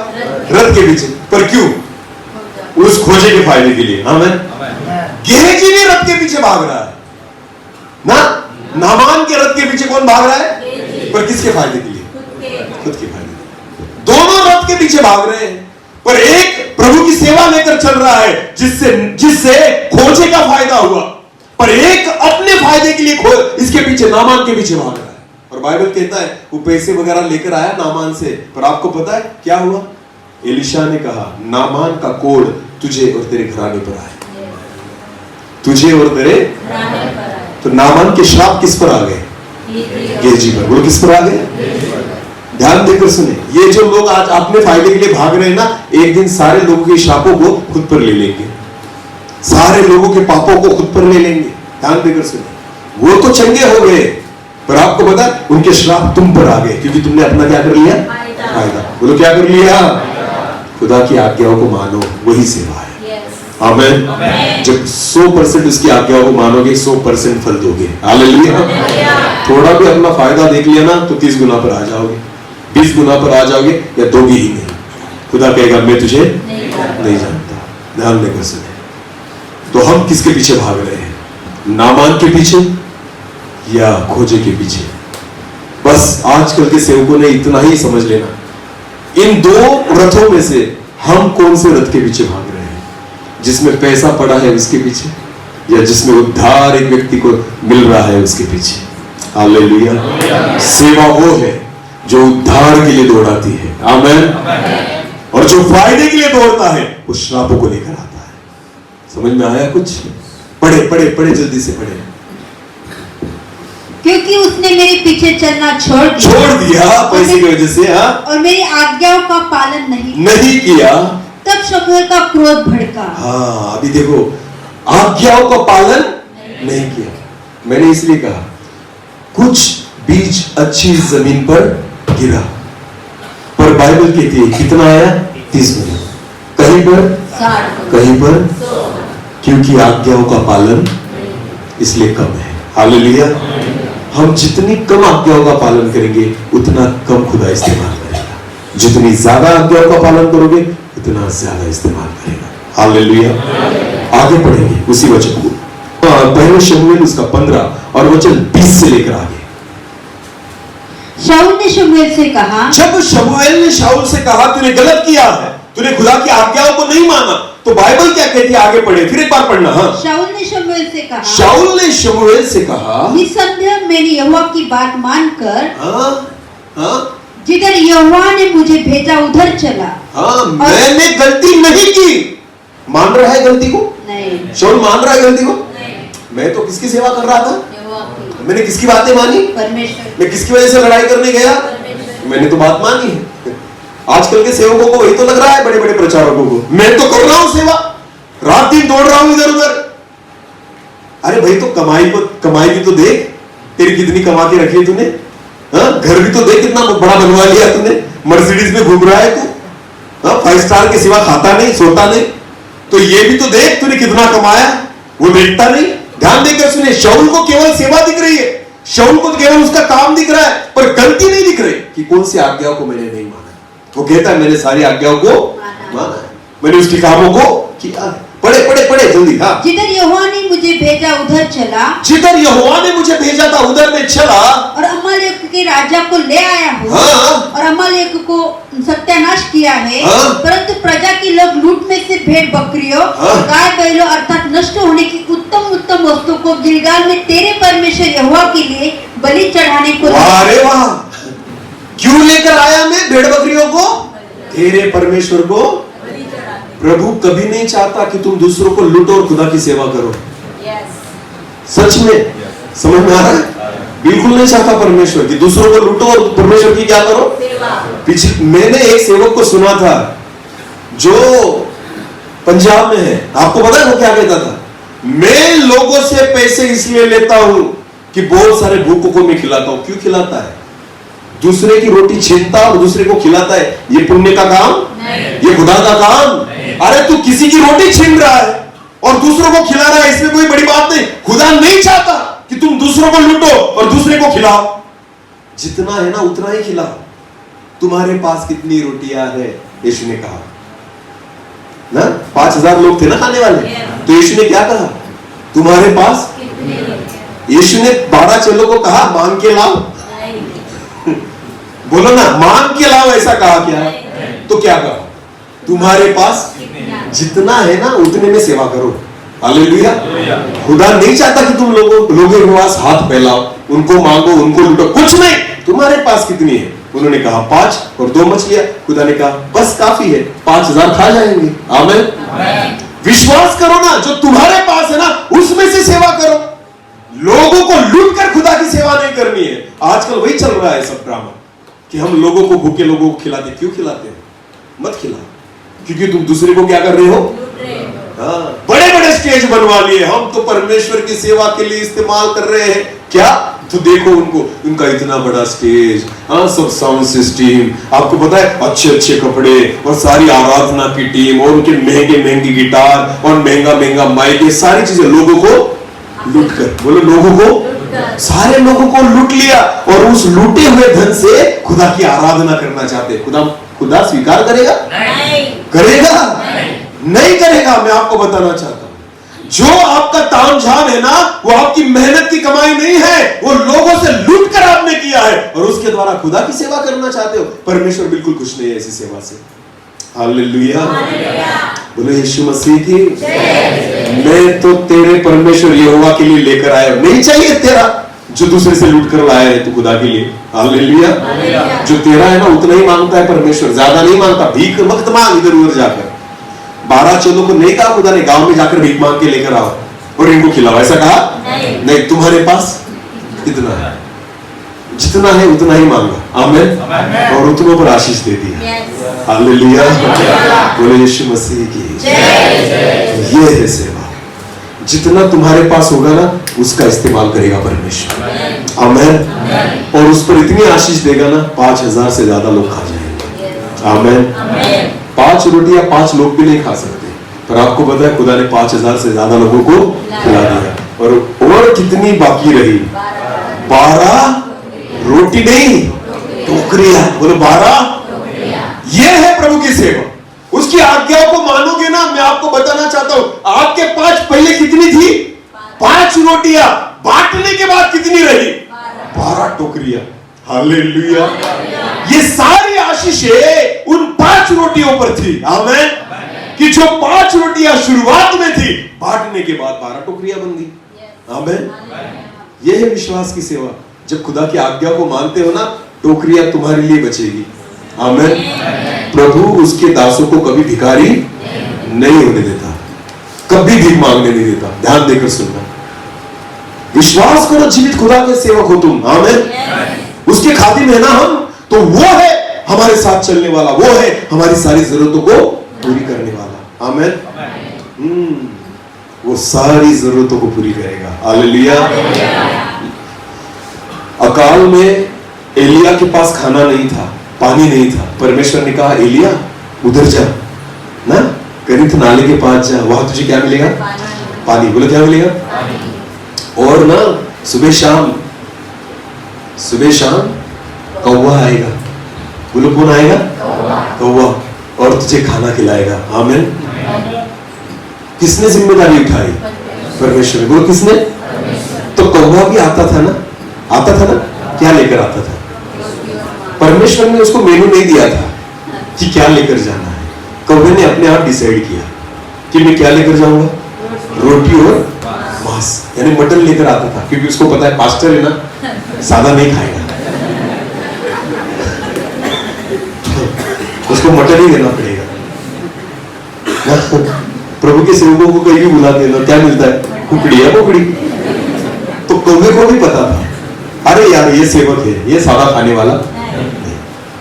रथ के पीछे। पर क्यों? उस खोजे के फायदे के लिए। आमीन। गेहजी भी रथ के पीछे भाग रहा है ना। नामान के रथ के पीछे कौन भाग रहा है? पर किसके फायदे के लिए? खुद के फायदे के लिए। दोनों रथ के पीछे भाग रहे हैं, पर एक प्रभु की सेवा लेकर चल रहा है जिससे खोजे का फायदा हुआ, पर एक अपने फायदे के लिए इसके पीछे, नामान के पीछे भाग रहा है। और बाइबल कहता है वो पैसे वगैरह लेकर आया नामान से, पर आपको पता है क्या हुआ? एलिशा ने कहा नामान का कोढ़ तुझे और तेरे घराने पर आए, तुझे और तेरे। तो नामान के श्राप किस पर आ गए? गेहजी पर। बोलो किस पर आ गए? ध्यान देकर सुने। ये जो लोग आज अपने फायदे के लिए भाग रहे हैं ना, एक दिन सारे लोगों के श्रापों को खुद पर ले लेंगे, सारे लोगों के पापों को खुद पर ले लेंगे। ध्यान देकर सुने। वो तो चंगे हो गए, पर आपको पता उनके श्राप तुम पर आ गए, क्योंकि तुमने अपना क्या कर लिया? फायदा। बोलो क्या कर लिया? खुदा की आज्ञाओं को मानो, वही सेवा है। आमीन। जब 100% उसकी आज्ञाओं को मानोगे 100% फल दोगे। हालेलुया। थोड़ा भी अपना फायदा देख लिया ना तो 30 गुना पर आ जाओगे, 20 गुना पर आ जाओगे, या दोगे ही नहीं। खुदा कहेगा मैं तुझे नहीं जानता। ध्यान देकर सुने। तो हम किसके पीछे भाग रहे हैं? नामान के पीछे या खोजे के पीछे? बस आजकल के सेवकों ने इतना ही समझ लेना, इन दो रथों में से हम कौन से रथ के पीछे भाग रहे हैं? जिसमें पैसा पड़ा है उसके पीछे, या जिसमें उद्धार एक व्यक्ति को मिल रहा है उसके पीछे? हालेलुया। सेवा वो है जो उद्धार के लिए दौड़ाती है। आमीन। और जो फायदे के लिए दौड़ता है वो श्रापों को लेकर आता है। समझ में आया कुछ? पढ़े जल्दी से पढ़े। क्योंकि उसने मेरे पीछे चलना छोड़ दिया पैसे की वजह से, हाँ, और मेरी आज्ञाओं का पालन नहीं किया, तब शमूएल का क्रोध भड़का। हाँ, अभी देखो, आज्ञाओं का पालन नहीं किया। मैंने इसलिए कहा कुछ बीज अच्छी जमीन पर गिरा, पर बाइबल कहती है कितना आया? 30 गुना। कहीं पर 60, कहीं पर 100, क्योंकि आज्ञाओं का पालन इसलिए कम है। हालेलुया। हम जितनी कम आज्ञाओं का पालन करेंगे उतना कम खुदा इस्तेमाल करेगा, जितनी ज्यादा आज्ञाओं का पालन करोगे उतना ज्यादा इस्तेमाल करेगा। हालेलुया। आगे पढ़ेंगे उसी वचन को, पहले शमूएल उसका 15 और वचन 20 से लेकर आगे। शाऊल ने शमूएल से कहा, जब शमूएल ने शाऊल से कहा तूने गलत किया है, तूने खुदा की आज्ञाओं को नहीं माना, तो बाइबल क्या कहती है? आगे पढ़े, फिर एक बार पढ़ना। हाँ, शाऊल ने शमूएल से कहा, शाऊल ने शमूएल से कहा, निसंदेह मैंने यहोवा की बात मानकर, हाँ, जिधर यहोवा ने मुझे भेजा उधर चला। हाँ, मैंने गलती नहीं की। मान रहा है गलती को? नहीं। शाऊल मान रहा है गलती को? नहीं। मैं तो किसकी सेवा कर रहा था? यहोवा की। मैंने किसकी बातें मानी? परमेश्वर। मैं किसकी वजह से लड़ाई करने गया? मैंने तो बात मानी है। आजकल के सेवकों को वही तो लग रहा है, बड़े बड़े प्रचारकों को, मैं तो कर रहा हूं सेवा, रात दिन दौड़ रहा हूं इधर उधर। अरे भाई तो कमाई भी तो देख, तेरी कितनी कमा के रखी है तूने, घर भी तो देख कितना बड़ा बनवा लिया तूने, मर्सिडीज में घूम रहा है तू, 5 स्टार के सिवा खाता नहीं सोता नहीं, तो ये भी तो देख तूने कितना कमाया, वो देखता नहीं। ध्यान देकर सुने, शाऊल को केवल सेवा दिख रही है, शाऊल को केवल उसका काम दिख रहा है, पर गलती नहीं दिख रही कि कौन सी आज्ञाओं को मैंने नहीं माना। वो कहता है मैंने सारी आज्ञाओं को माना है, मैंने उसके कामों को किया। पढ़े जल्दी। हाँ, जिधर यहोवा ने मुझे भेजा उधर चला, जिधर यहोवा ने मुझे भेजा था उधर मैं चला, और अमालेक के राजा को ले आया हूँ। हाँ, और अमालेक को सत्यानाश किया है। हाँ, परंतु प्रजा के लोग लूट में से भेड़ बकरियों, हाँ, गाय बैलों अर्थात नष्ट होने की उत्तम उत्तम वस्तु को गिलगाल में तेरे परमेश्वर यहोवा के लिए बलि चढ़ाने को। अरे वाह, क्यों लेकर आया मैं भेड़ बकरियों को? तेरे परमेश्वर को। प्रभु कभी नहीं चाहता कि तुम दूसरों को लूटो और खुदा की सेवा करो। सच में समझ में आ रहा है? बिल्कुल नहीं चाहता परमेश्वर कि दूसरों को लूटो और परमेश्वर की क्या करो, पीछे। मैंने एक सेवक को सुना था जो पंजाब में है, आपको पता है वो क्या कहता था? मैं लोगों से पैसे इसलिए लेता हूं कि बहुत सारे भूखों को मैं खिलाता हूं। क्यों खिलाता है? दूसरे की रोटी छीनता और दूसरे को खिलाता है, ये पुण्य का काम नहीं, ये खुदा का काम। अरे तू किसी की रोटी छीन रहा है और दूसरों को खिला रहा है, इसमें कोई बड़ी बात नहीं। खुदा नहीं चाहता कि तुम दूसरों को लूटो और दूसरे को खिलाओ, जितना है ना उतना ही खिलाओ। तुम्हारे पास कितनी रोटियां है? यीशु ने कहा ना, 5000 लोग थे ना खाने वाले, तो यीशु ने क्या कहा? तुम्हारे पास। यीशु ने 12 चेलों को कहा मांग के लाओ। बोलो ना, मांग के लाओ, ऐसा कहा क्या? तो क्या कहा? तुम्हारे पास जितना है ना उतने में सेवा करो। हालेलुया। खुदा नहीं चाहता कि तुम लोगों के पास हाथ फैलाओ, उनको मांगो, उनको लूटो, कुछ नहीं। तुम्हारे पास कितनी है? उन्होंने कहा 5 और 2 मछलियां। खुदा ने कहा बस काफी है, 5000 खा जाएंगे। आमीन। विश्वास करो ना, जो तुम्हारे पास है ना उसमें से सेवा करो। लोगों को लूट कर खुदा की सेवा नहीं करनी है। आजकल वही चल रहा है सब ड्रामा कि हम लोगों को, भूखे लोगों को खिलाते। क्यों खिलाते हैं? मत खिलाओ, क्योंकि तुम दूसरे को क्या कर रहे हो? हाँ, बड़े बड़े स्टेज बनवा लिए, हम तो परमेश्वर की सेवा के लिए इस्तेमाल कर रहे हैं। क्या? तो देखो उनको, उनका इतना बड़ा स्टेज, हाँ, सब साउंड सिस्टम, आपको पता है, अच्छे अच्छे कपड़े और सारी आराधना की टीम और उनके महंगे महंगे गिटार और महंगा महंगा माइक, ये सारी चीजें लोगों को लूट कर, बोलो लोगों को, सारे लोगों को लूट लिया और उस लूटे हुए धन से खुदा की आराधना करना चाहते। खुदा स्वीकार करेगा? नहीं करेगा, नहीं करेगा। मैं आपको बताना चाहता हूं, जो आपका तामझाम है ना, वो आपकी मेहनत की कमाई नहीं है, वो लोगों से लूट कर आपने किया है और उसके द्वारा खुदा की सेवा करना चाहते हो। परमेश्वर बिल्कुल खुश नहीं है ऐसी सेवा से। हालेलुया। बोलो यीशु मसीह की जय। मैं तो तेरे परमेश्वर यहोवा के लिए लेकर आया, नहीं चाहिए तेरा जो दूसरे से लूट कर लाया है तू खुदा के लिए। हालेलुया। जो तेरा है ना उतना ही मांगता है परमेश्वर, ज्यादा नहीं मांगता। भीख मत मांग इधर उधर जाकर। 12 चेलों को नहीं कहा खुदा ने गांव में जाकर भीख मांग के लेकर आओ और इनको खिलाओ, ऐसा कहा नहीं। तुम्हारे पास इतना है, जितना है उतना ही मांगा। आमीन। और उतनों पर आशीष दे दिया। हालेलुया। बोलो यीशु मसीह की जय। ये है सेवा, जितना तुम्हारे पास होगा ना उसका इस्तेमाल करेगा परमेश्वर। आमीन। और उस पर इतनी आशीष देगा ना 5000 से ज्यादा लोग खा जाएंगे। आमीन। 5 रोटियां 5 लोग भी नहीं खा सकते, पर आपको पता है खुदा ने 5000 से ज्यादा लोगों को खिला दिया। और कितनी बाकी रही? 12 रोटी नहीं, टोकरियां। बोलो 12। ये है प्रभु की सेवा। उसकी आज्ञाओं को मानोगे ना, मैं आपको बताना चाहता हूं, आपके पास पहले कितनी थी? 5 रोटियां, बांटने के बाद कितनी रही? 12 टोकरियां। हालेलुया। ये सारी आशीषें उन 5 रोटियों पर थी। आमीन। कि जो 5 रोटियां शुरुआत में थी, बांटने के बाद 12 टोकरियां बन गई। आमीन। यह है विश्वास की सेवा। जब खुदा की आज्ञा को मानते हो ना, टोकरियां तुम्हारे लिए बचेगी। आमीन। प्रभु उसके दासों को कभी भिखारी नहीं होने देता, कभी भीख मांगने नहीं देता। ध्यान देकर सुनना। विश्वास करो, जीवित खुदा के सेवक हो तुम। आमीन। उसके खादिम है ना हम, तो वो है हमारे साथ चलने वाला, वो है हमारी सारी जरूरतों को पूरी करने वाला। आमीन। वो सारी जरूरतों को पूरी करेगा। हालेलुया। अकाल में एलिया के पास खाना नहीं था, पानी नहीं था। परमेश्वर ने कहा एलिया उधर जा ना, करीत नाले के पास जा, वहां तुझे क्या मिलेगा? पानी। बोलो क्या मिलेगा? और ना सुबह शाम कौवा आएगा। बोलो कौन आएगा? कौवा। और तुझे खाना खिलाएगा। आमीन। किसने जिम्मेदारी उठाई? परमेश्वर ने। बोलो किसने? तो कौवा भी आता था ना, क्या लेकर आता था? परमेश्वर ने उसको मेनू नहीं दिया था कि क्या लेकर जाना है। कौवे ने अपने आप डिसाइड किया कि मैं क्या लेकर जाऊंगा? रोटी और मांस, यानी मटन लेकर आता था, क्योंकि उसको पता है पास्टर है ना, सादा नहीं खाएगा, उसको मटन ही देना पड़ेगा। प्रभु के सेवकों को कहीं भी बुला देना, क्या मिलता है? कुकड़ी या पोकड़ी। तो कौवे को भी पता था, अरे यार ये सेवक है, ये सादा खाने वाला,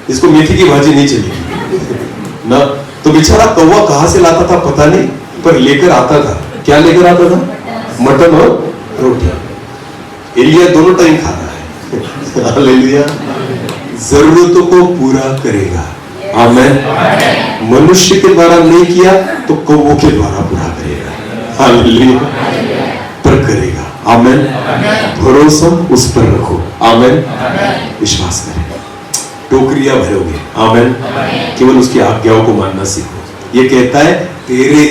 इसको मेथी की भाजी नहीं चलेगी ना। तो बेचारा कौवा कहां से लाता था पता नहीं, पर लेकर आता था। क्या लेकर आता था? मटन और रोटी। एलिया दोनों टाइम खा रहा है। हालेलुया। जरूरतों को पूरा करेगा। आमीन। मनुष्य के द्वारा नहीं किया तो कौवों के द्वारा पूरा करेगा। हालेलुया। पर करेगा। आमीन। भरोसा उस पर रखो। आमीन। विश्वास करें, टोकरियां भरोगे। आमीन। केवल उसकी आज्ञाओं को मानना सीखो। ये कहता है तेरे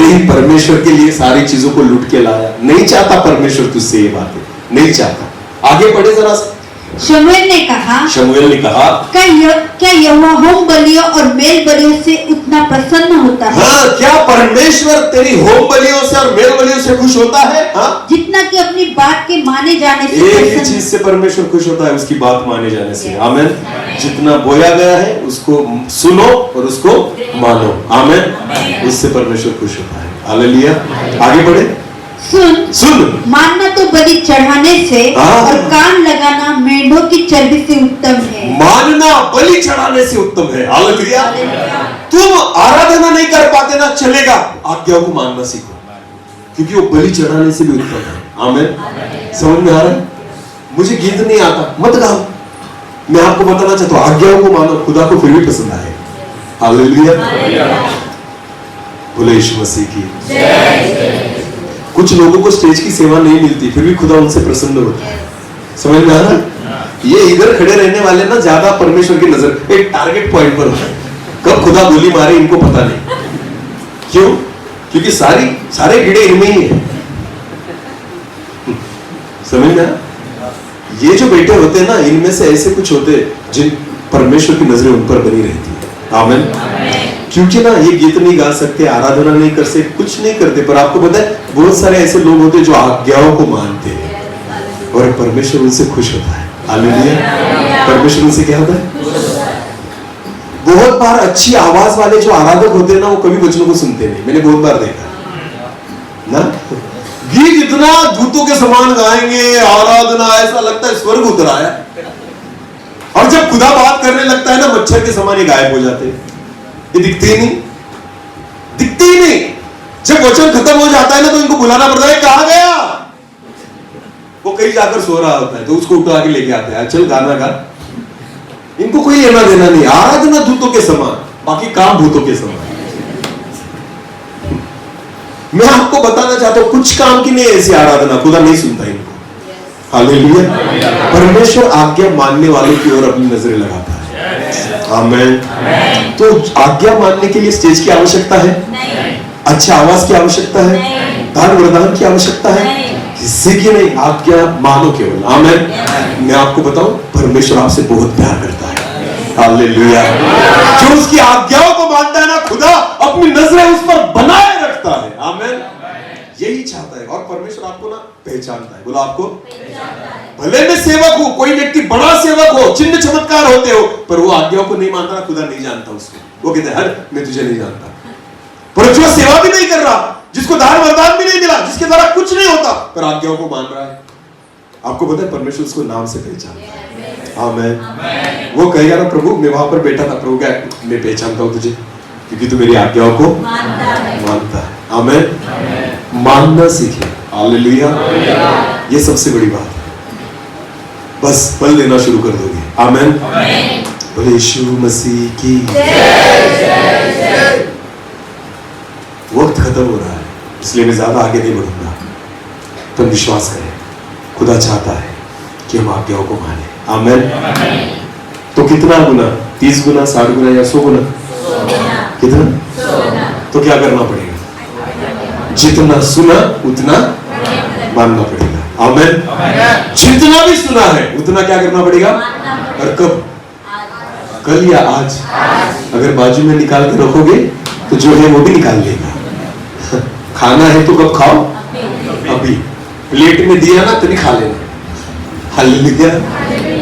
ही परमेश्वर के लिए सारी चीजों को लूट के लाया। नहीं चाहता परमेश्वर तुझसे ये बातें, नहीं चाहता। आगे बढ़े जरा। शमूएल ने कहा क्या यहोवा होम बलियों और मेल बलियों से उतना प्रसन्न होता है? हाँ, क्या परमेश्वर तेरी होम बलियों से और मेल बलियों से खुश होता है? हाँ? जितना कि अपनी बात के माने जाने से। एक ही चीज से परमेश्वर खुश होता है, उसकी बात माने जाने से। आमीन। जितना बोया गया है उसको सुनो और उसको मानो। आमीन। उससे परमेश्वर खुश होता है। हालेलुया। आगे बढ़े। सुन मानना तो बलि चढ़ाने से और कान लगाना मेंढों की चर्बी से उत्तम है। मानना बलि चढ़ाने से उत्तम है। हालेलुया। तुम आराधना नहीं कर पाते ना, चलेगा, आज्ञाओं को मानना सीखो, क्योंकि वो बलि चढ़ाने से भी उत्तम है। आमीन। समझ में आ रहा है? मुझे गीत नहीं आता, मत गाओ। मैं आपको बताना चाहता हूं, आज्ञाओं को मानो, खुदा को फिर भी पसंद आए। हालेलुया। बोले यीशु मसीह की जय। कुछ लोगों को स्टेज की सेवा नहीं मिलती, फिर भी खुदा उनसे प्रसन्न होता है। समझ में आ रहा है? ये इधर खड़े रहने वाले ना ज्यादा परमेश्वर की नजर एक टारगेट पॉइंट पर होता है। कब खुदा गोली मारे इनको पता नहीं। क्यों? क्योंकि सारे कीड़े इनमें ही है। समझ में? ये जो बैठे होते हैं ना, इनमें से ऐसे कुछ होते जिन परमेश्वर की नजरें उन पर बनी रहती है। आमीन। क्योंकि ना ये गीत नहीं गा सकते, आराधना नहीं कर सकते, कुछ नहीं करते, पर आपको पता है बहुत सारे ऐसे लोग होते हैं जो आज्ञाओं को मानते हैं और परमेश्वर उनसे खुश होता है। हालेलुया। परमेश्वर उनसे क्या होता है? बहुत बार अच्छी आवाज वाले जो आराधक होते हैं ना, वो कभी वचनों को सुनते नहीं। मैंने बहुत बार देखा ना, गीत इतना दूतों के समान गाएंगे, आराधना ऐसा लगता है स्वर्ग उतर आया, और जब खुदा बात करने लगता है ना, मच्छर के समान ये गायब हो जाते हैं। ये दिखते ही नहीं। जब वचन खत्म हो जाता है ना, तो इनको बुलाना पड़ता है, कहां गया? वो कहीं जाकर सो रहा होता है, तो उसको उठा के लेके आते हैं, चल गाना गा। इनको कोई लेना देना नहीं। आराधना दूतों के समान, बाकी काम भूतों के समान। मैं आपको बताना चाहता हूं, कुछ काम की नहीं ऐसी आराधना, खुदा नहीं सुनता इनको। हालेलुया। परमेश्वर आज्ञा मानने वालों की ओर अपनी नजरें लगाता है। आमीन। तो आज्ञा मानने के लिए स्टेज की आवश्यकता है? अच्छा आवाज की आवश्यकता है? दान वरदान की आवश्यकता है? किसी की नहीं। आज्ञा मानो केवल। आमीन। मैं आपको बताऊं, परमेश्वर आपसे बहुत प्यार करता है। हालेलुया। जो उसकी आज्ञाओं को मानता है ना, खुदा अपनी नजरें उस पर बनाए रखता है। आमीन। यही चाहता है, और परमेश्वर आपको ना पहचानता है। बोला आपको भले मैं सेवक हूं, कोई व्यक्ति बड़ा सेवक हो, चिन्ह चमत्कार होते हो, पर वो आज्ञाओं को नहीं मानता ना, खुदा नहीं जानता उसको। वो कहते हैं हट, मैं तुझे नहीं जानता। पर जो सेवा भी नहीं कर रहा, जिसको दान वरदान भी नहीं मिला, जिसके द्वारा कुछ नहीं होता, पर आज्ञाओं को मान रहा है, आपको पता है परमेश्वर उसको नाम से पहचानता है। आमेन। वो कहेगा ना, प्रभु मैं वहां पर बैठा था, प्रभु क्या मैं पहचानता हूं तुझे क्योंकि तू मेरी आज्ञाओं को मानता है। आमेन। मानना सीखे। हालेलुया। ये सबसे बड़ी बात है। बस फल देना शुरू कर दोगे। आमेन। बोले यीशु मसीह की। वक्त खत्म हो रहा है, इसलिए मैं ज्यादा आगे नहीं बढ़ूंगा। तुम विश्वास करें, खुदा चाहता है कि हम आज्ञाओं को माने। आमेन। तो कितना गुना? 30 गुना, 60 गुना या 100 गुना? कितना? तो क्या करना पड़ेगा? जितना सुना उतना मानना पड़ेगा। आमेन। जितना भी सुना है उतना क्या करना पड़ेगा? और कब? कल या आज? अगर बाजू में निकाल के रखोगे तो जो है वो भी निकाल लेगा। खाना है तो कब खाओ? अभी। प्लेट में दिया ना तभी खा लेना। हालेलुया।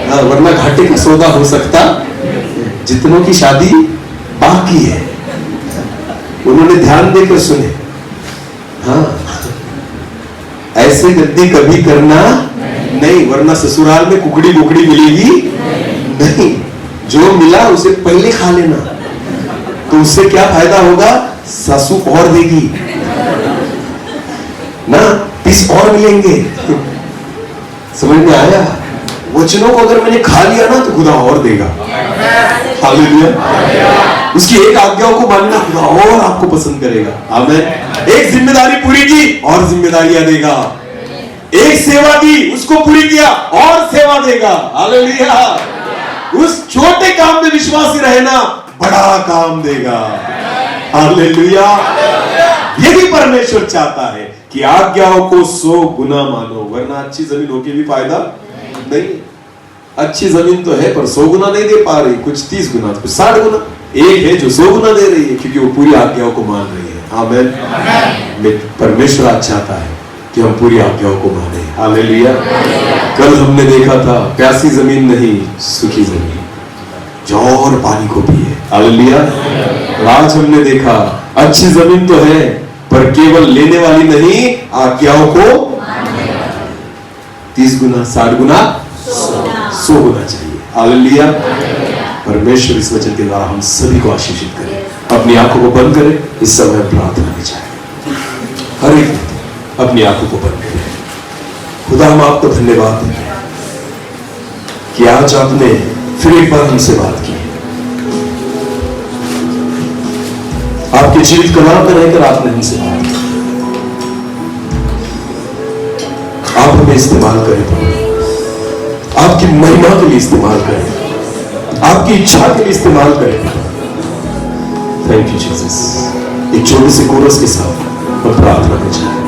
हाँ, वरना घाटे का सौदा हो सकता। जितनों की शादी बाकी है उन्होंने ध्यान देकर सुने। हाँ, ऐसे गलती कभी करना नहीं, वरना ससुराल में कुकड़ी बुकड़ी मिलेगी नहीं। जो मिला उसे पहले खा लेना, तो उससे क्या फायदा होगा? सासू और देगी ना, पीस और मिलेंगे। समझ में आया? वचनों को अगर मैंने खा लिया ना तो खुदा और देगा। हालेलुया। उसकी एक आज्ञाओं को मानना खुदा और आपको पसंद करेगा। आमेन। एक जिम्मेदारी पूरी की और जिम्मेदारियां देगा। एक सेवा दी, उसको पूरी किया और सेवा देगा। हालेलुया। उस छोटे काम में विश्वासी रहना, बड़ा काम देगा। हालेलुया। यही परमेश्वर चाहता है कि आज्ञाओं को 100 गुना मानो, वरना अच्छी जमीन होके भी फायदा नहीं। अच्छी जमीन तो है पर 100 गुना नहीं दे पा रही, कुछ 30 गुना, कुछ 60 गुना। एक है जो 100 गुना दे रही है क्योंकि वो पूरी आज्ञाओं को मान रही है। आमेन। परमेश्वर आज चाहता है कि हम पूरी आज्ञाओं को माने। हालेलुया। कल हमने देखा था प्यासी जमीन नहीं, सूखी जमीन जो और पानी को पिए। हालेलुया। आज हमने देखा अच्छी जमीन तो है पर केवल लेने वाली नहीं, आज्ञाओं को 30 गुना, 60 गुना, 100 गुना चाहिए। हालेलुया। परमेश्वर इस वचन के द्वारा हम सभी को आशीषित करे। अपनी आंखों को बंद करें, इस समय प्रार्थना में जाए। हर एक अपनी आंखों को बंद करें। खुदा हम आपको धन्यवाद देते हैं कि आज आपने फिर एक बार हमसे बात की। आपके जीवित कलाम में रहकर आपने हमसे बात की। आप हमें इस्तेमाल करें प्रभु, आपकी महिमा के लिए इस्तेमाल करें, आपकी इच्छा के लिए इस्तेमाल करें। Thank you Jesus. एक छोटे से कोरस के साथ हम प्रार्थना में जाएं।